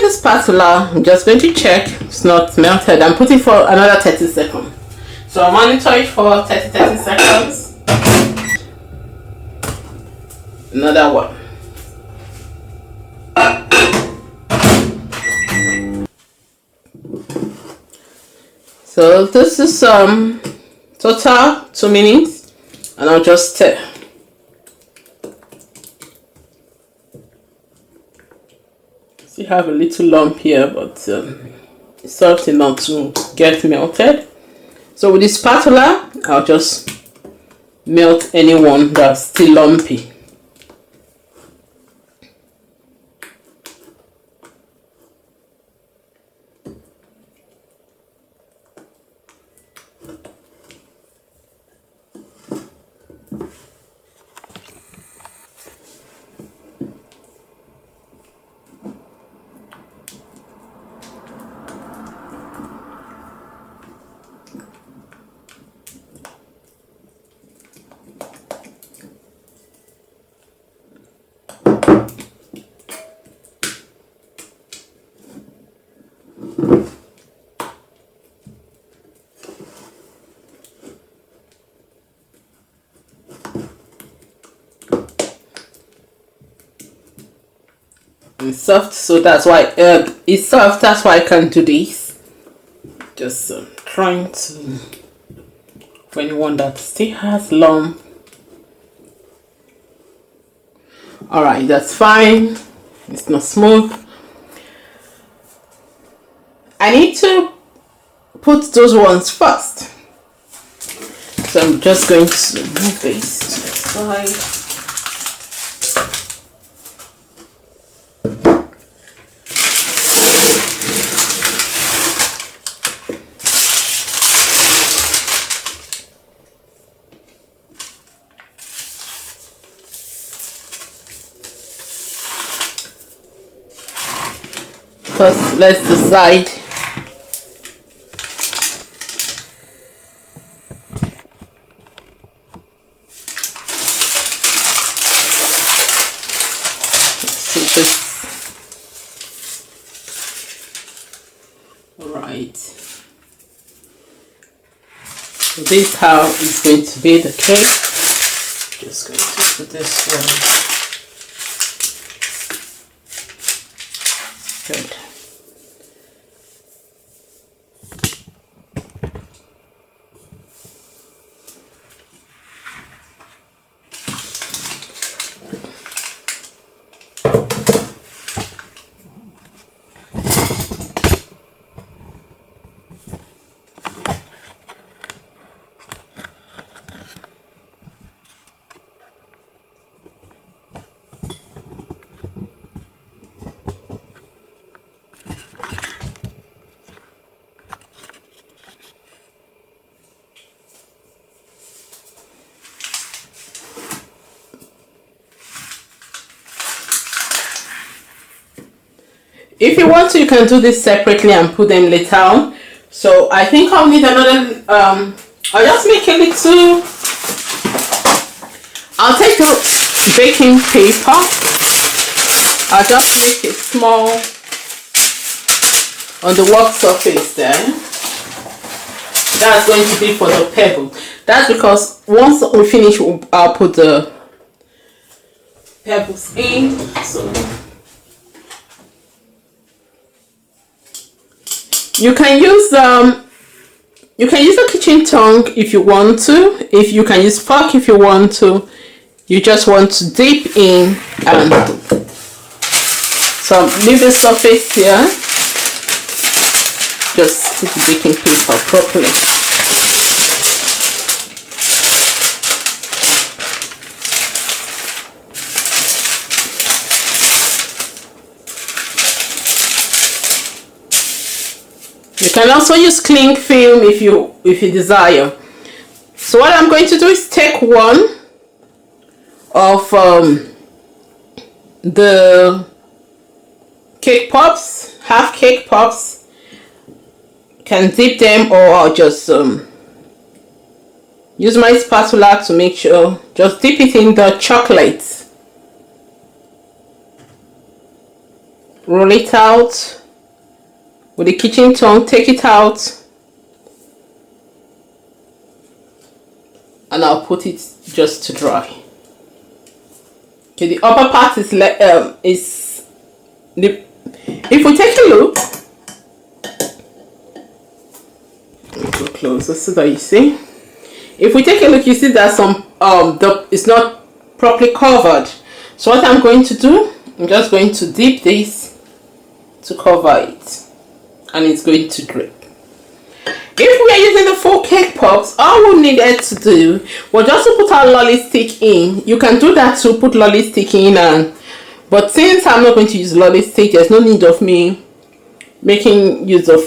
spatula, I'm just going to check it's not melted. I'm putting for another 30 seconds. So I'll monitor it for 30 seconds. Another one. So this is total 2 minutes, and I'll just stir. You have a little lump here, but it's something not to get melted. So with the spatula, I'll just melt anyone that's still lumpy. It's soft, so that's why it's soft. That's why I can do this. Just trying to, for anyone that still has lump. All right, that's fine. It's not smooth. I need to put those ones first. So I'm just going to move this to the side. First, let's decide. Alright. So this is how it's going to be the cake. Just going to put this one. Good. If you want to, you can do this separately and put them later on. So I think I'll need another, I'll just make a little, I'll take the baking paper, I'll just make it small on the work surface there. That's going to be for the pebble. That's because once we finish, I'll put the pebbles in. So you can use a kitchen tongue if you want to. If you can use fork if you want to. You just want to dip in and so leave the surface here. Just put the baking paper properly. You can also use cling film if you desire. So what I'm going to do is take one of the cake pops, half cake pops. Can dip them, or I'll just use my spatula to make sure. Just dip it in the chocolate. Roll it out with the kitchen tongue. Take it out, and I'll put it just to dry. Okay, the upper part is the. If we take a look. Go closer so that you see. If we take a look, you see that some it's not properly covered. So what I'm going to do, I'm just going to dip this to cover it, and it's going to drip. If we are using the full cake pops, all we needed to do was just to put our lolly stick in. You can do that to put lolly stick in, but since I'm not going to use lolly stick, there's no need of me making use of.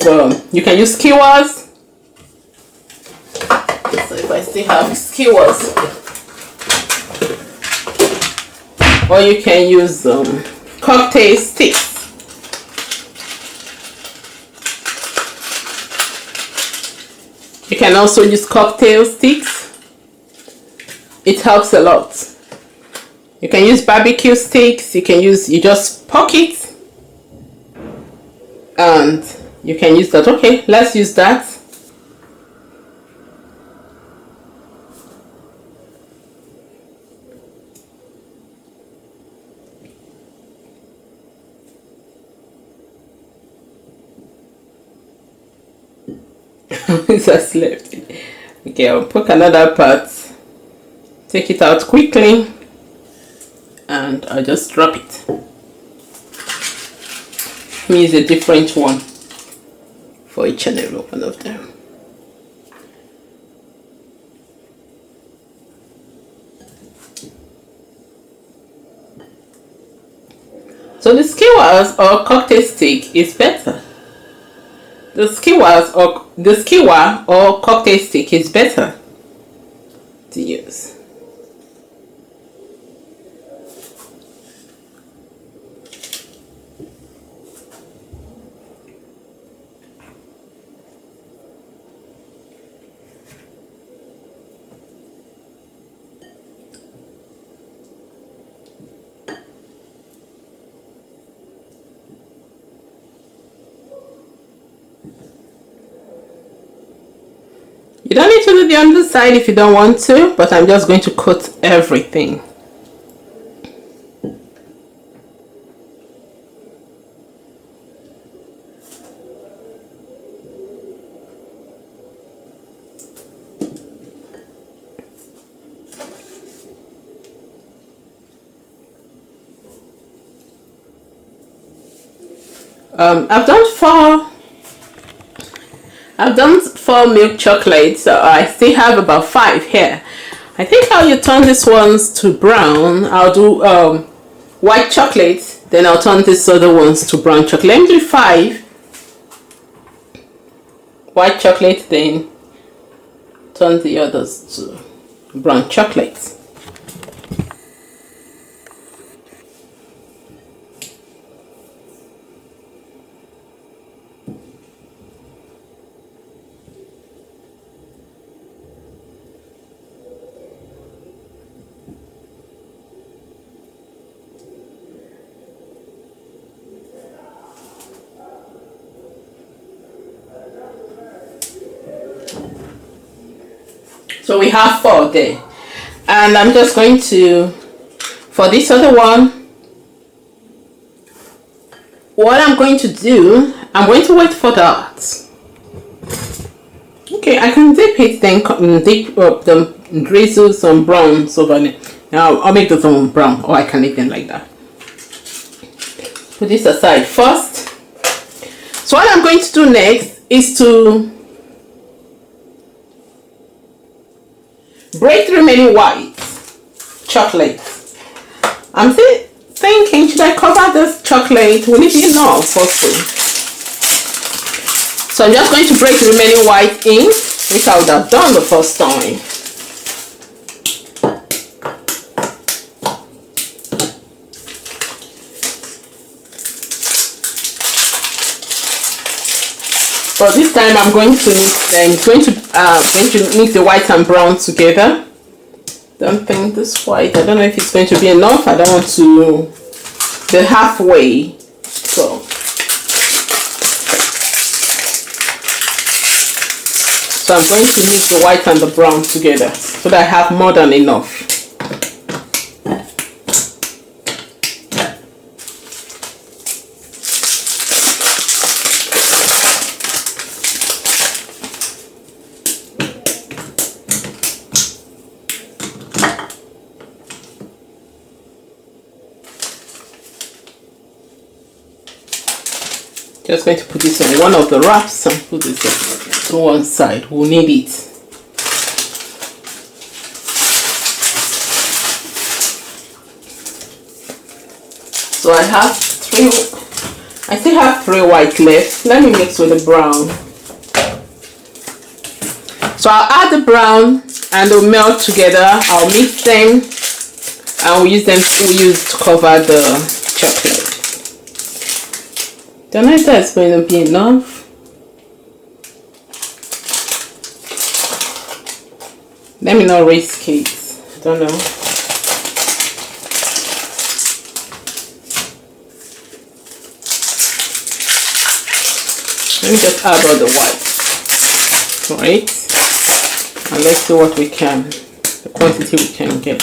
You can use skewers. So if I still have skewers, or you can use cocktail sticks. You can also use cocktail sticks. It helps a lot. You can use barbecue sticks. You just poke it, and you can use that. Okay, let's use that. Just left. Okay, I'll poke another part, take it out quickly, and I'll just drop it. Use a different one for each and every one of them. So the skewers or cocktail stick is better. The skewer or cocktail stick is better to use. You don't need to do the underside if you don't want to, but I'm just going to coat everything. I've done 4 milk chocolates, so I still have about 5 here. I think I'll turn these ones to brown. I'll do white chocolate, then I'll turn these other ones to brown chocolate. Let me do 5 white chocolate, then turn the others to brown chocolate. So we have 4 there. And I'm just going to, for this other one, what I'm going to do, I'm going to wait for that. Okay, I can dip it, then dip up the drizzle some browns over there. Now I'll make those one brown, or I can leave them like that. Put this aside first. So what I'm going to do next is to break the remaining white chocolate. I'm thinking, should I cover this chocolate? Will it be enough also? So I'm just going to break the remaining white in, which I would have done the first time. But this time I'm going to mix the white and brown together. Don't think this white, I don't know if it's going to be enough. I don't want to be halfway. So I'm going to mix the white and the brown together so that I have more than enough. Just going to put this on one of the wraps and put this to one side. We'll need it. So I still have 3 white left. Let me mix with the brown. So I'll add the brown and they'll melt together. I'll mix them and we'll use to cover the chocolate. Don't know if that's going to be enough. Let me not risk it. I don't know. Let me just add all the whites. Right? And let's see what we can, the quantity we can get.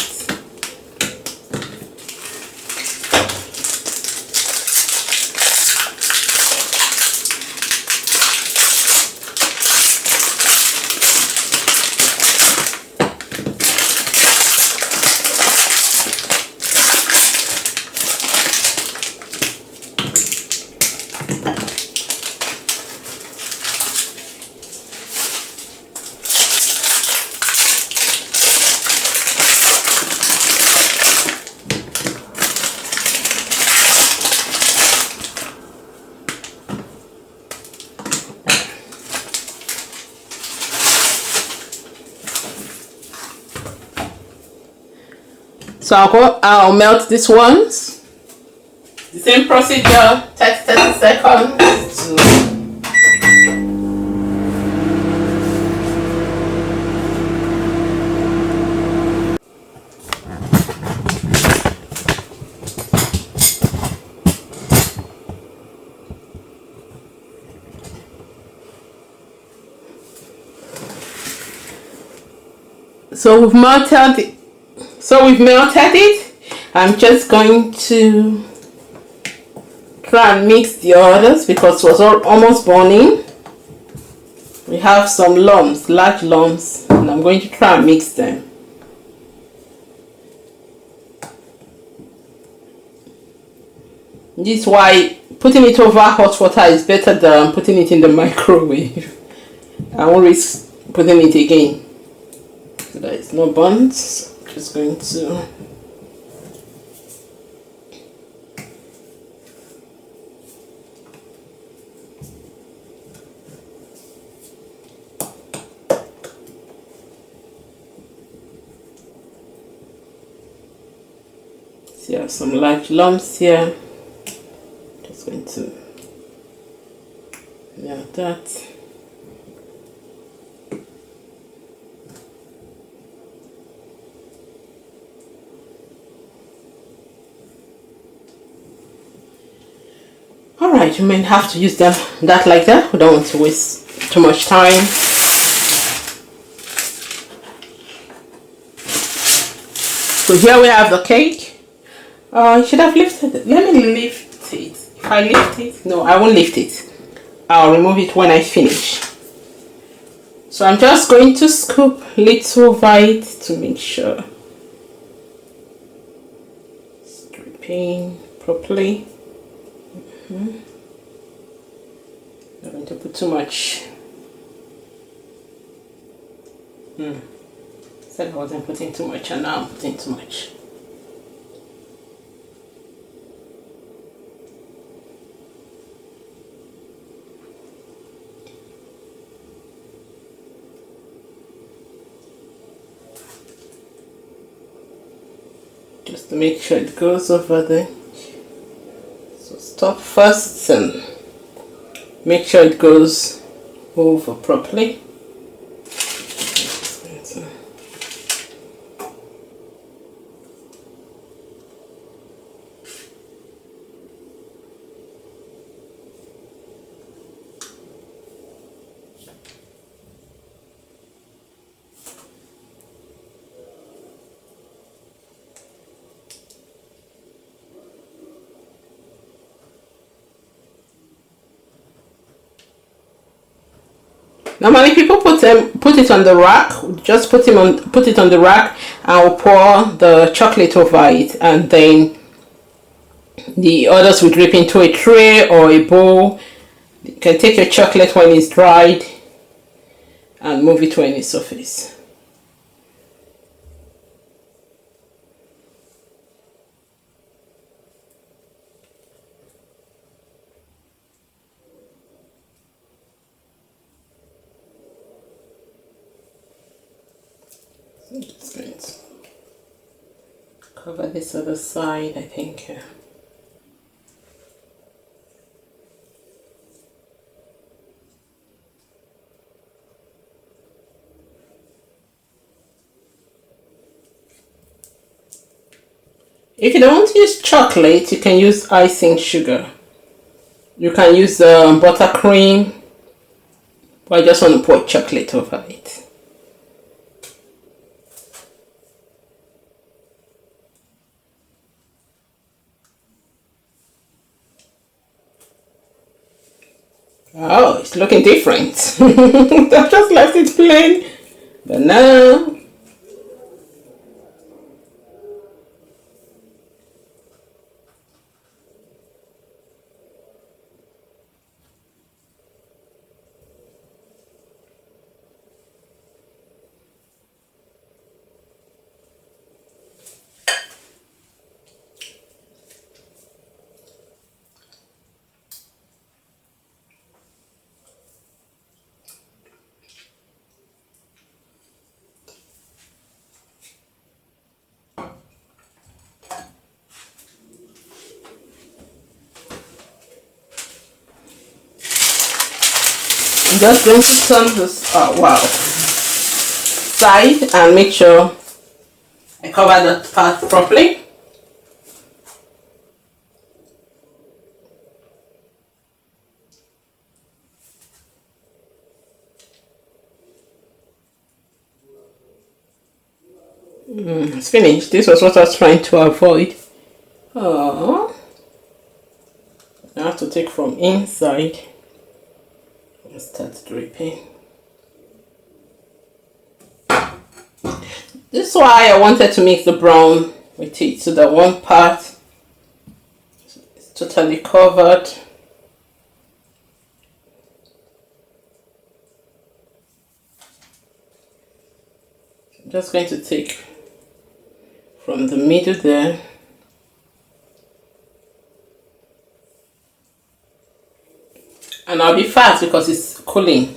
So I'll melt these ones. The same procedure, 30 seconds. So we've melted it. I'm just going to try and mix the others because it was almost burning. We have some lumps, large lumps, and I'm going to try and mix them. This is why putting it over hot water is better than putting it in the microwave. I won't risk putting it again. So that it's no burns. Just going to see, I have some large lumps here. Just going to melt that. Alright, you may have to use that like that. We don't want to waste too much time. So here we have the cake. I should have lifted it. Let me lift it. If I lift it, no, I won't lift it. I'll remove it when I finish. So I'm just going to scoop little over it to make sure it's dripping properly. I'm not going to put too much. Said I wasn't putting too much, and now I'm putting too much. Just to make sure it goes over there. So stop first and make sure it goes over properly. Normally people put it on the rack. Just put it on the rack, and I'll pour the chocolate over it, and then the others will drip into a tray or a bowl. You can take your chocolate when it's dried and move it to any surface. Just going to cover this other side, I think. If you don't want to use chocolate, you can use icing sugar. You can use buttercream, but I just want to pour chocolate over it. Oh, it's looking different. I've just left it plain, but now I'm just going to turn this side and make sure I cover that part properly. It's finished. This was what I was trying to avoid. Oh, I have to take from inside and start dripping. This is why I wanted to mix the brown with it, so that one part is totally covered. I'm just going to take from the middle there. And I'll be fast because it's cooling.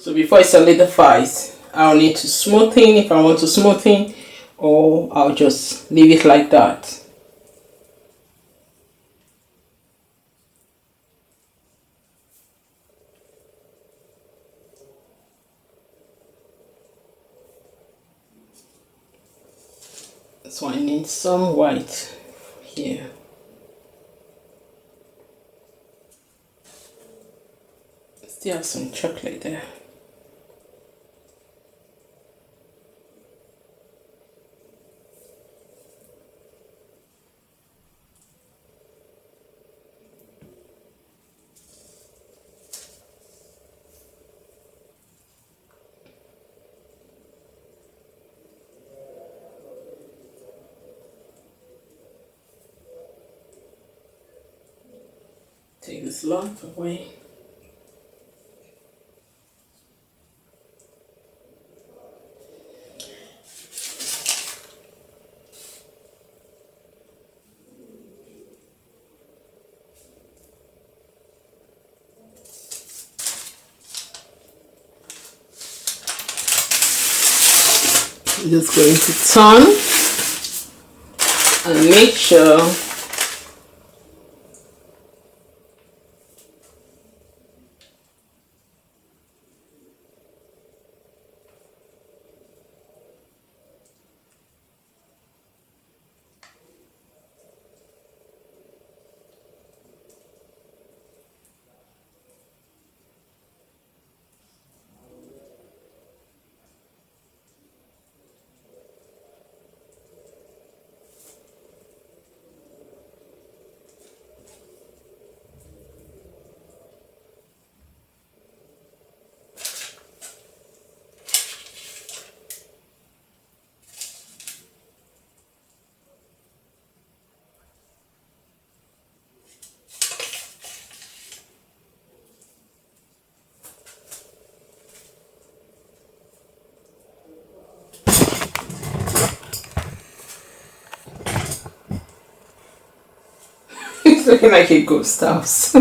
So before it solidifies, I'll need to smoothen if I want to smoothen, or I'll just leave it like that. So I need some white here. Still have some chocolate there. Take this lump away. I'm just going to turn and make sure it's looking like a ghost house.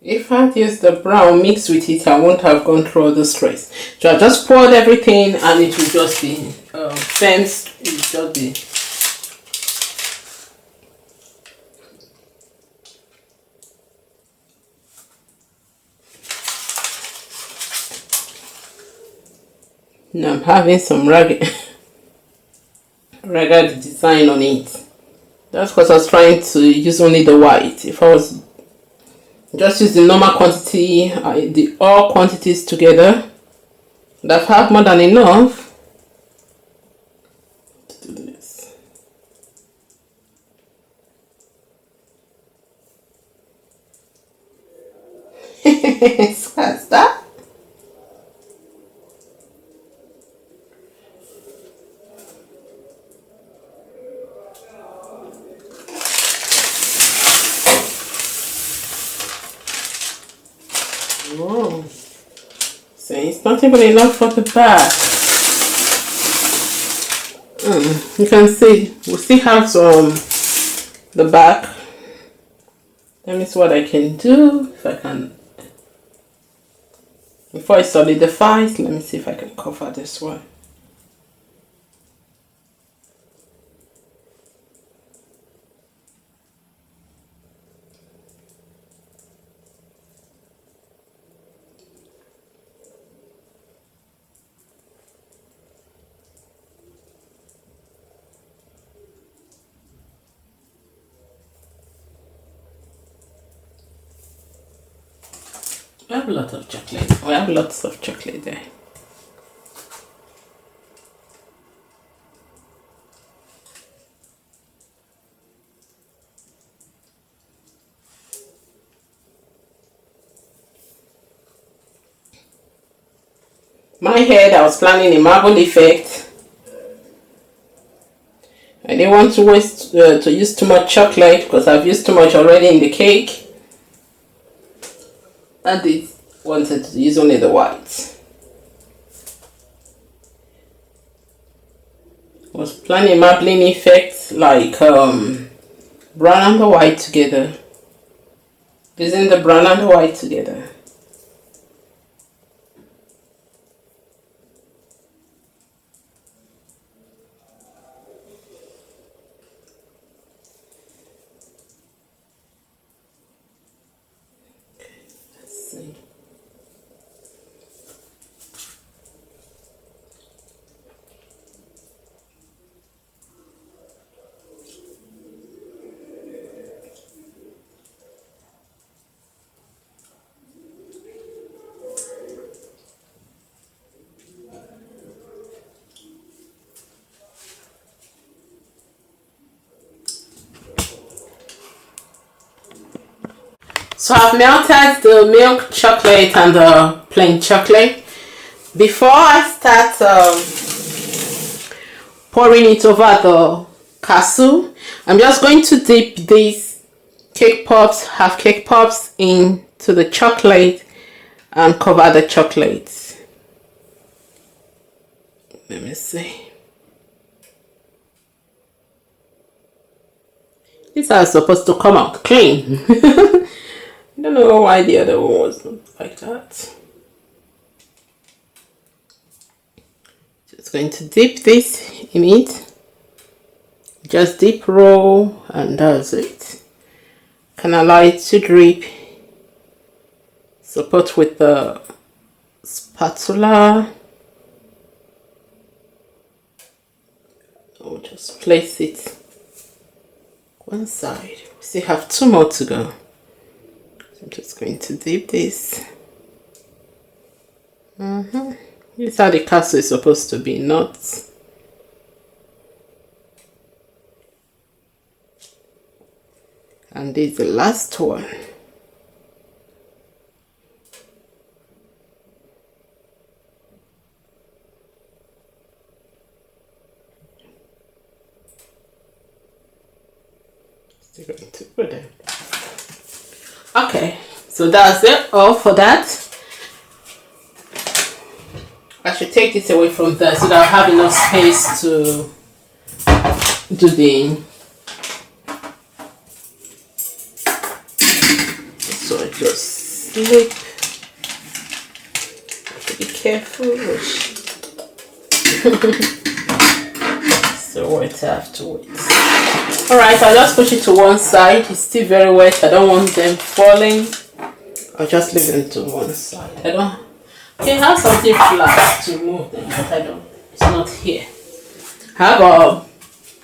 If I had used the brown mixed with it, I won't have gone through all the stress. So I just poured everything and it will just be fenced. It will just be. Now I'm having some ragged design on it. That's because I was trying to use only the white. If I was just use the normal quantity, the all quantities together, and I've had more than enough to do this. Scratch that. Oh, so it's not even enough for the back. You can see we still have some the back. Let me see what I can do. If I can, before I solidifies, let me see if I can cover this one. We have a lot of chocolate. We have lots of chocolate there. my head, I was planning a marble effect. I didn't want to waste to use too much chocolate because I've used too much already in the cake. And I wanted to use only the white. I was planning a marbling effect like brown and the white together. Using the brown and the white together. Let's see. So I've melted the milk chocolate and the plain chocolate. Before I start pouring it over the castle, I'm just going to dip these cake pops, half cake pops, into the chocolate and cover the chocolate. Let me see. These are supposed to come out clean. I don't know why the other one was not like that. Just going to dip this in it. Just dip, roll, and that's it. Can allow it to drip. Support with the spatula. I'll just place it one side. We still have 2 more to go. I'm just going to dip this. This is how the castle is supposed to be, not. And this is the last one. Still going to put it. Okay, so that's it all for that. I should take this away from there so that I have enough space to do the. So I just slip. I have to be careful. So wait, I have to wait. Alright, I'll just push it to one side. It's still very wet. I don't want them falling. I'll just leave them to one side. I don't. Okay, I have something flat to move them, but I don't. It's not here. I have a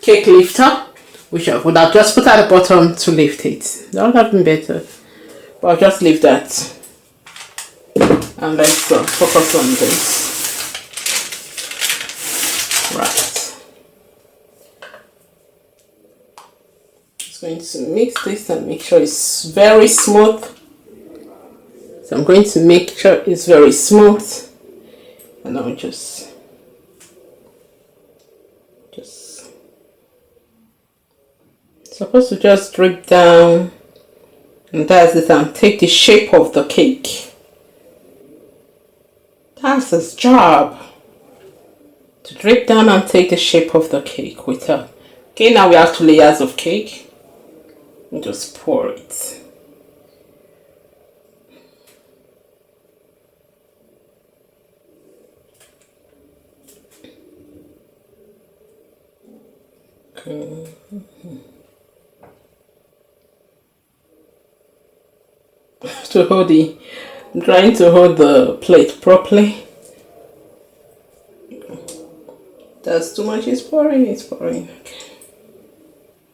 cake lifter, which I would have just put at the bottom to lift it. That would have been better. But I'll just leave that. And let's focus on this. Right. Going to mix this and make sure it's very smooth. So I'm going to make sure it's very smooth, and I'll just supposed to just drip down, and that's it, and take the shape of the cake. That's his job, to drip down and take the shape of the cake with her. Okay, now we have 2 layers of cake. And just pour it. Okay. To hold the, I'm trying to hold the plate properly. That's too much. It's pouring. It's pouring.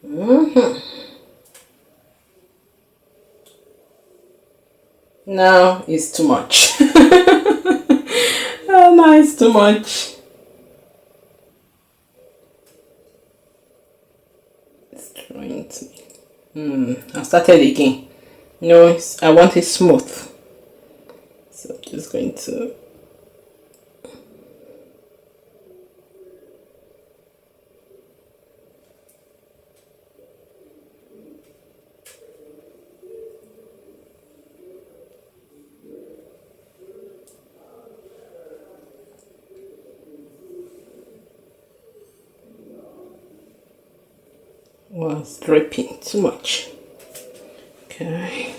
Okay. Now it's too much. Oh, now it's too much. It's trying to. I started again. No, I want it smooth. So I'm just going to. was dripping too much. Okay.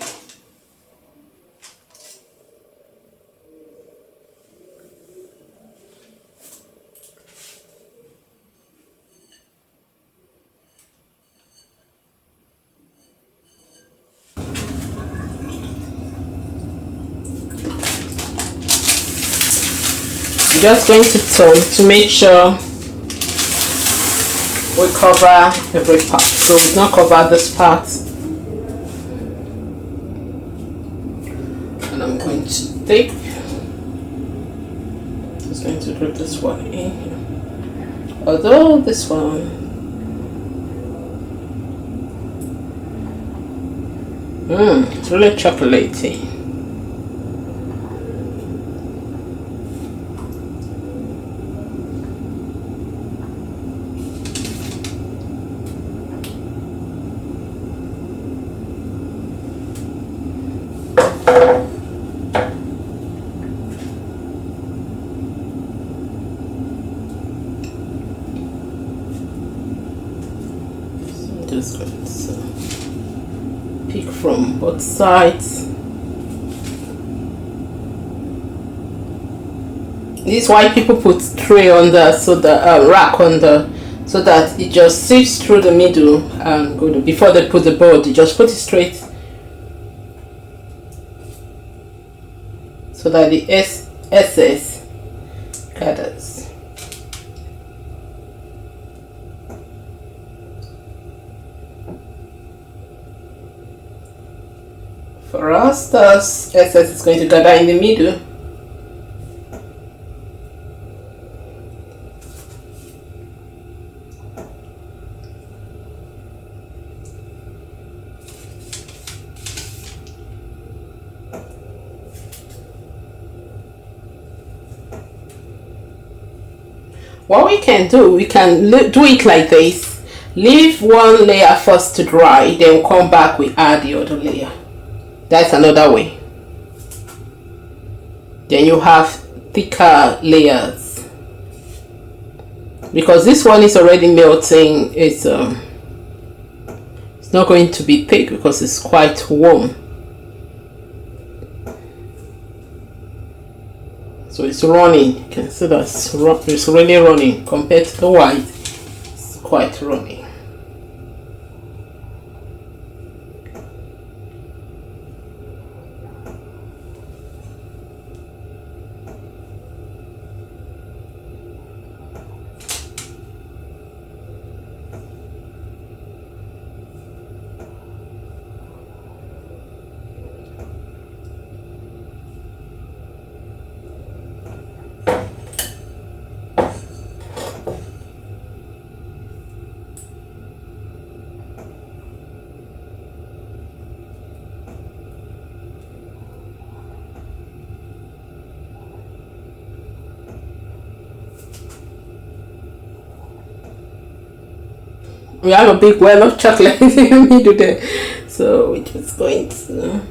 I'm just going to turn to make sure we cover every part. So we've not covered this part. And I'm going to take, just going to drip this one in here. Although this one, it's really chocolatey. Just going to pick from both sides. This is why people put tray on the rack on the, so that it just sifts through the middle and good. Before they put the board, you just put it straight so that the excess gathers. For us, the excess is going to gather in the middle. What we can do, we can do it like this. Leave one layer first to dry, then come back, we add the other layer. That's another way. Then you have thicker layers. Because this one is already melting, it's not going to be thick because it's quite warm. So it's running. You can see that it's really running compared to the white. It's quite running. We have a big well of chocolate in the middle there, so we're just going to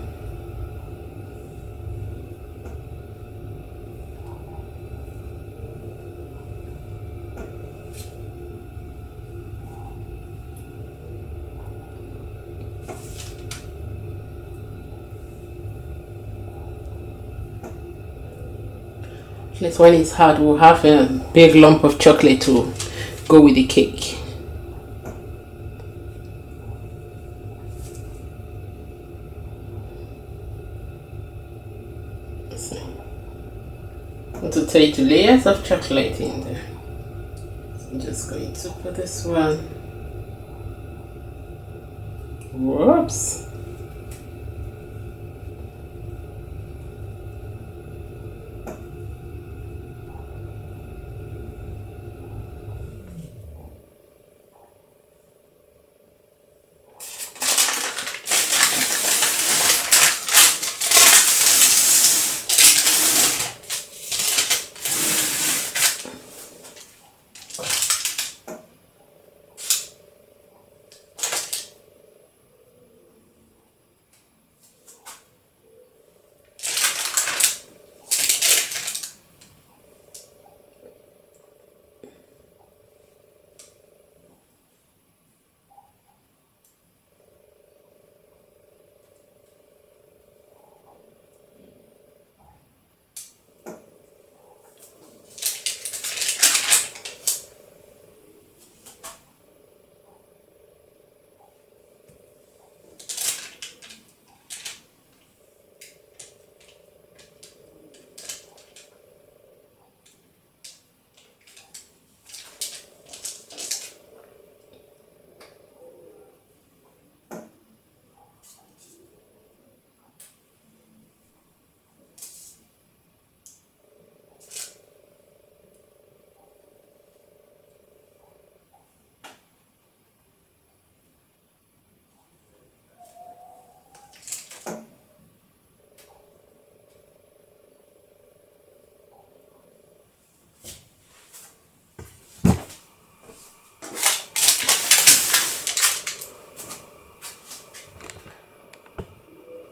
when it's hard, we'll have a big lump of chocolate to go with the cake. To take 2 layers of chocolate in there. So I'm just going to put this one. Whoops.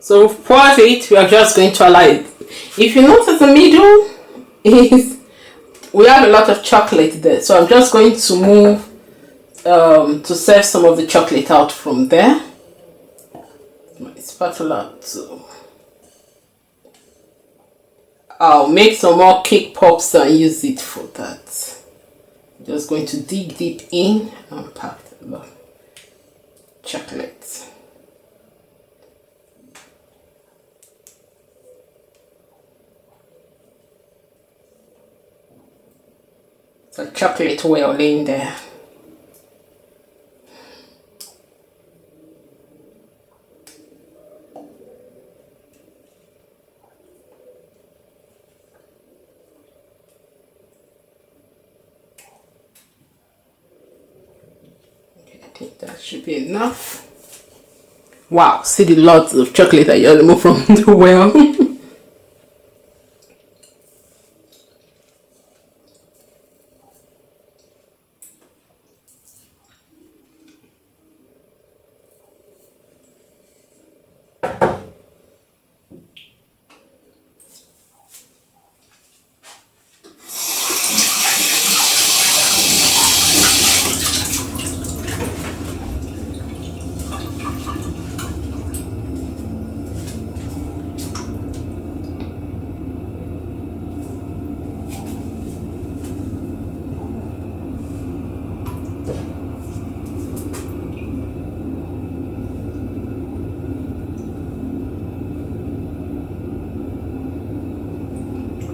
So we've poured it. We are just going to allow it. If you notice, the middle is, we have a lot of chocolate there, so I'm just going to move to serve some of the chocolate out from there. My spatula too. I'll make some more cake pops and use it for that. Just going to dig deep in and pack the chocolate. So chocolate well in there. I think that should be enough. Wow, see the lots of chocolate that you remove from the well.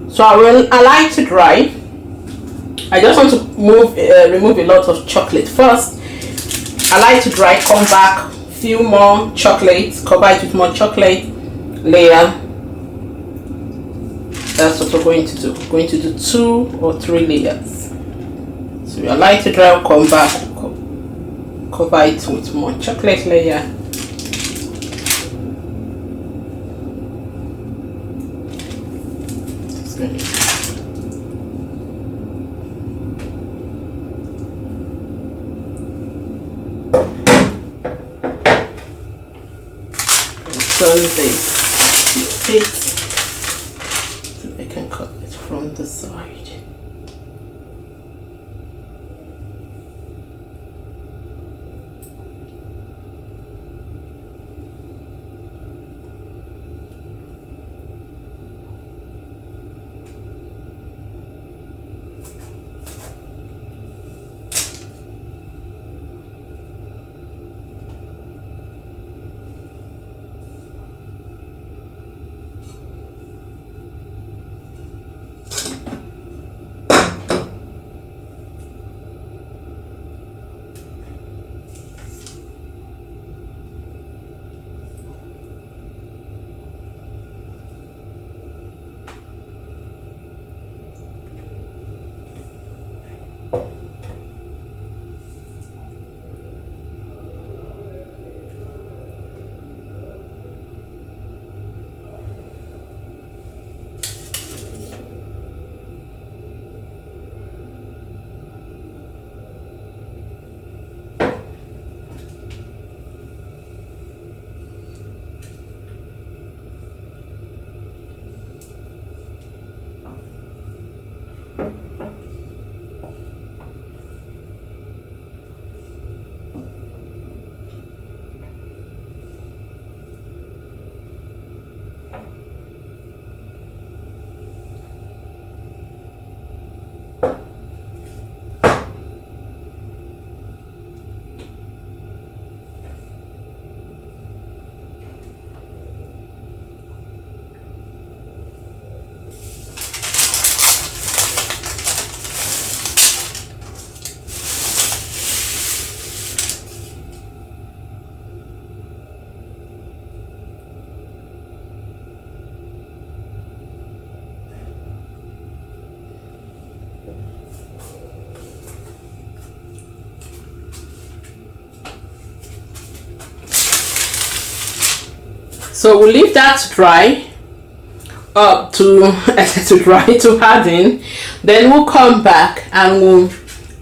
So I will allow it to dry. I just want to remove a lot of chocolate first. Allow it to dry, come back, few more chocolate, cover it with more chocolate layer. That's what we're going to do. We're going to do 2 or 3 layers. So we allow it to dry, come back, cover it with more chocolate layer. Turn this bit so I can cut it from the side. So we'll leave that to dry, to harden. Then we'll come back and we'll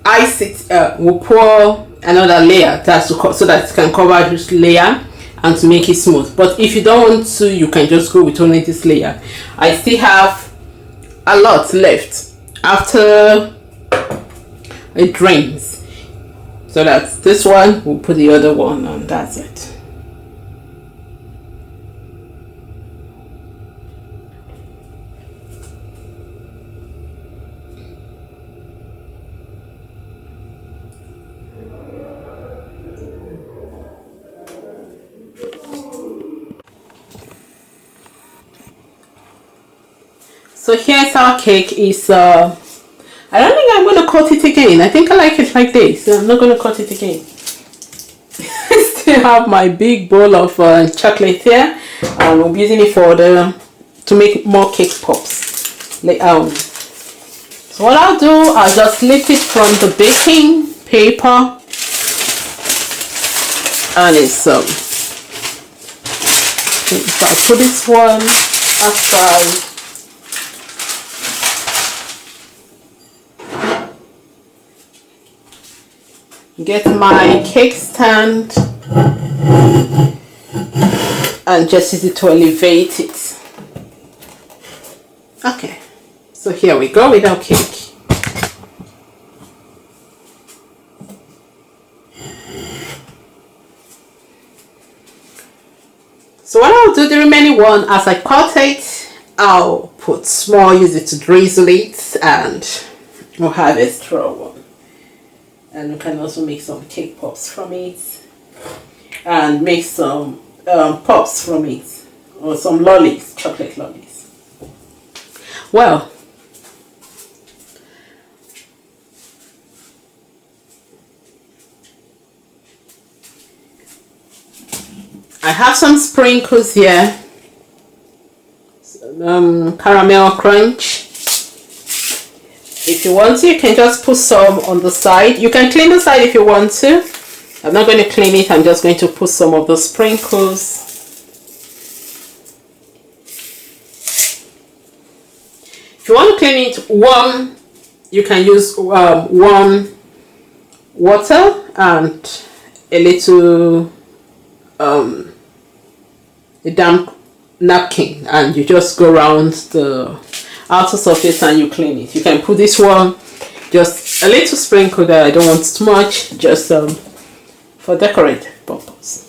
ice it. We'll pour another layer so that it can cover this layer, and to make it smooth. But if you don't want to, you can just go with only this layer. I still have a lot left after it drains, so that's this one. We'll put the other one and that's it. So here's our cake. Is I don't think I'm going to cut it again. I think I like it like this, so I'm not going to cut it again. I still have my big bowl of chocolate here, and we'll be using it for to make more cake pops. So what I'll do, I'll just lift it from the baking paper, and it's I'll put this one aside. Get my cake stand and just use it to elevate it. Okay, so here we go with our cake. So what I'll do, the remaining one, as I cut it, I'll put small, use it to drizzle it, and we'll have a straw one. And we can also make some cake pops from it, and make some pops from it, or some lollies, chocolate lollies. Well, I have some sprinkles here, some caramel crunch. If you want to, you can just put some on the side. You can clean the side if you want to. I'm not going to clean it. I'm just going to put some of the sprinkles. If you want to clean it warm, you can use warm water and a little a damp napkin, and you just go around the outer surface and you clean it. You can put this one, just a little sprinkle there. I don't want too much, just for decorative purpose.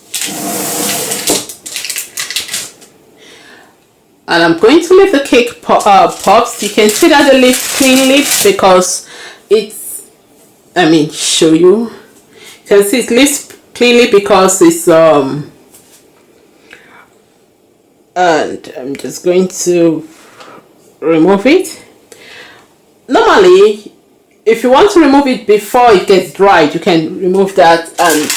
And I'm going to leave the cake pops. You can see that the lid cleanly because it's, show you. You can see it leaves cleanly because it's and I'm just going to remove it. Normally, if you want to remove it before it gets dried, you can remove that, and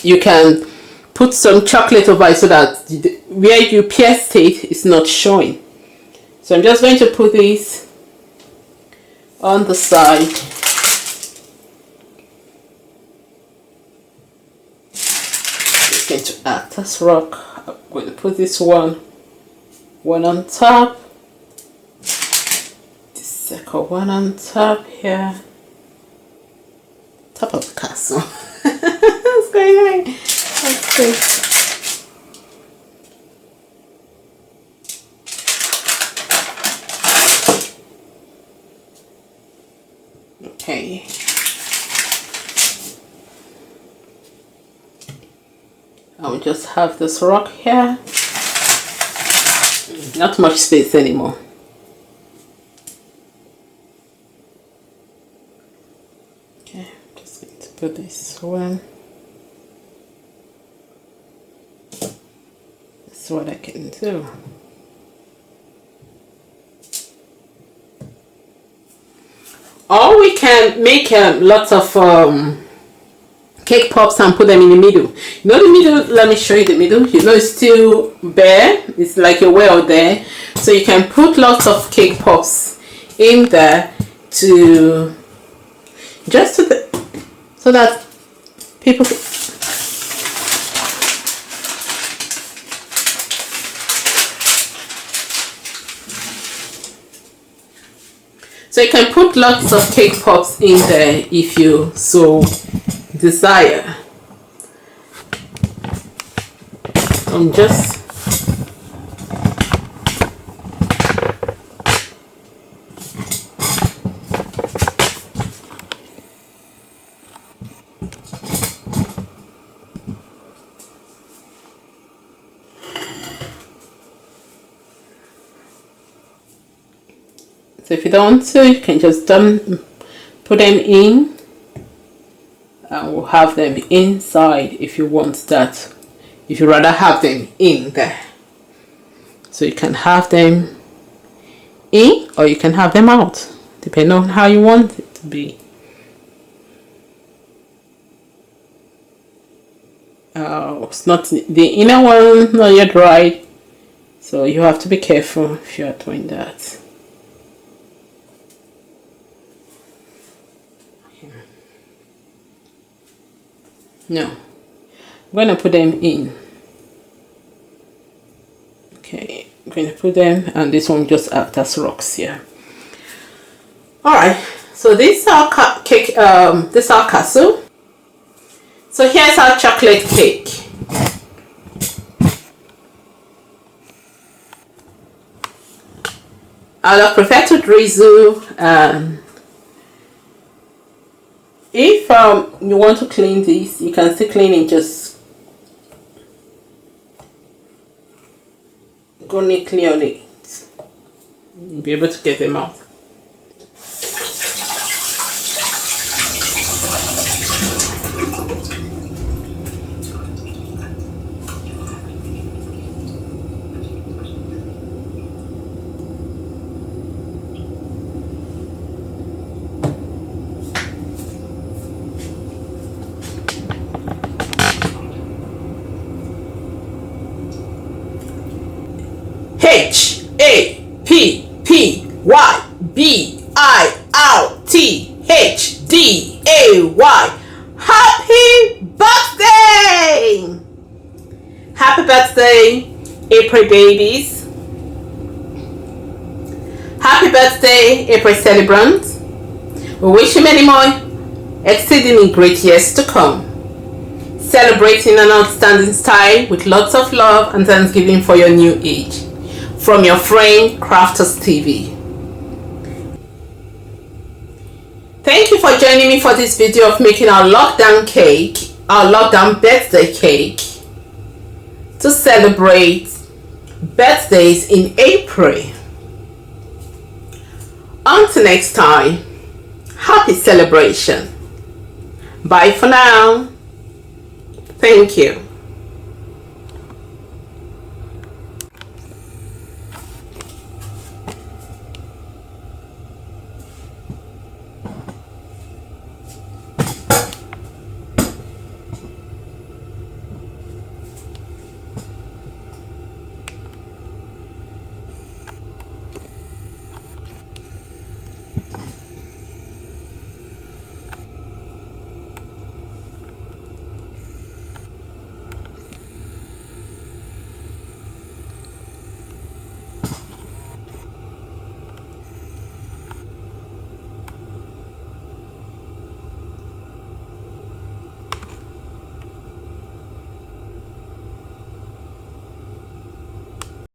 you can put some chocolate over it so that where you pierced it is not showing. So I'm just going to put this on the side. It's going to act as rock. I'm going to put this one on top, the second one on top here, top of the castle. What's going on? Let's see. Okay. I'll just have this rock here. Not much space anymore. Okay, I'm just going to put this one. That's what I can do. Or we can make lots of cake pops and put them in the middle. You know the middle, let me show you the middle. You know it's still bare, it's like a well there. So you can put lots of cake pops in there to just so that people so you can put lots of cake pops in there if you so desire. and just so if you don't want to, you can just put them in, and we'll have them inside if you want that. If you rather have them in there, so you can have them in or you can have them out, depending on how you want it to be. Oh, it's not the inner one, not yet dried, so you have to be careful if you are doing that. No, I'm going to put them in. Okay, I'm going to put them, and this one just act as rocks here. Alright, so this is our cake, this is our castle. So here's our chocolate cake. I would prefer to drizzle. If you want to clean this, you can still clean it, just go neatly on it. You'll be able to get them out. Happy-birthday! Happy birthday! Happy birthday, April babies. Happy birthday, April celebrants. We wish you many more exceedingly great years to come. Celebrating an outstanding style with lots of love and thanksgiving for your new age. From your friend, Crafters TV. Thank you for joining me for this video of making our lockdown cake, our lockdown birthday cake, to celebrate birthdays in April. Until next time, happy celebration. Bye for now. Thank you.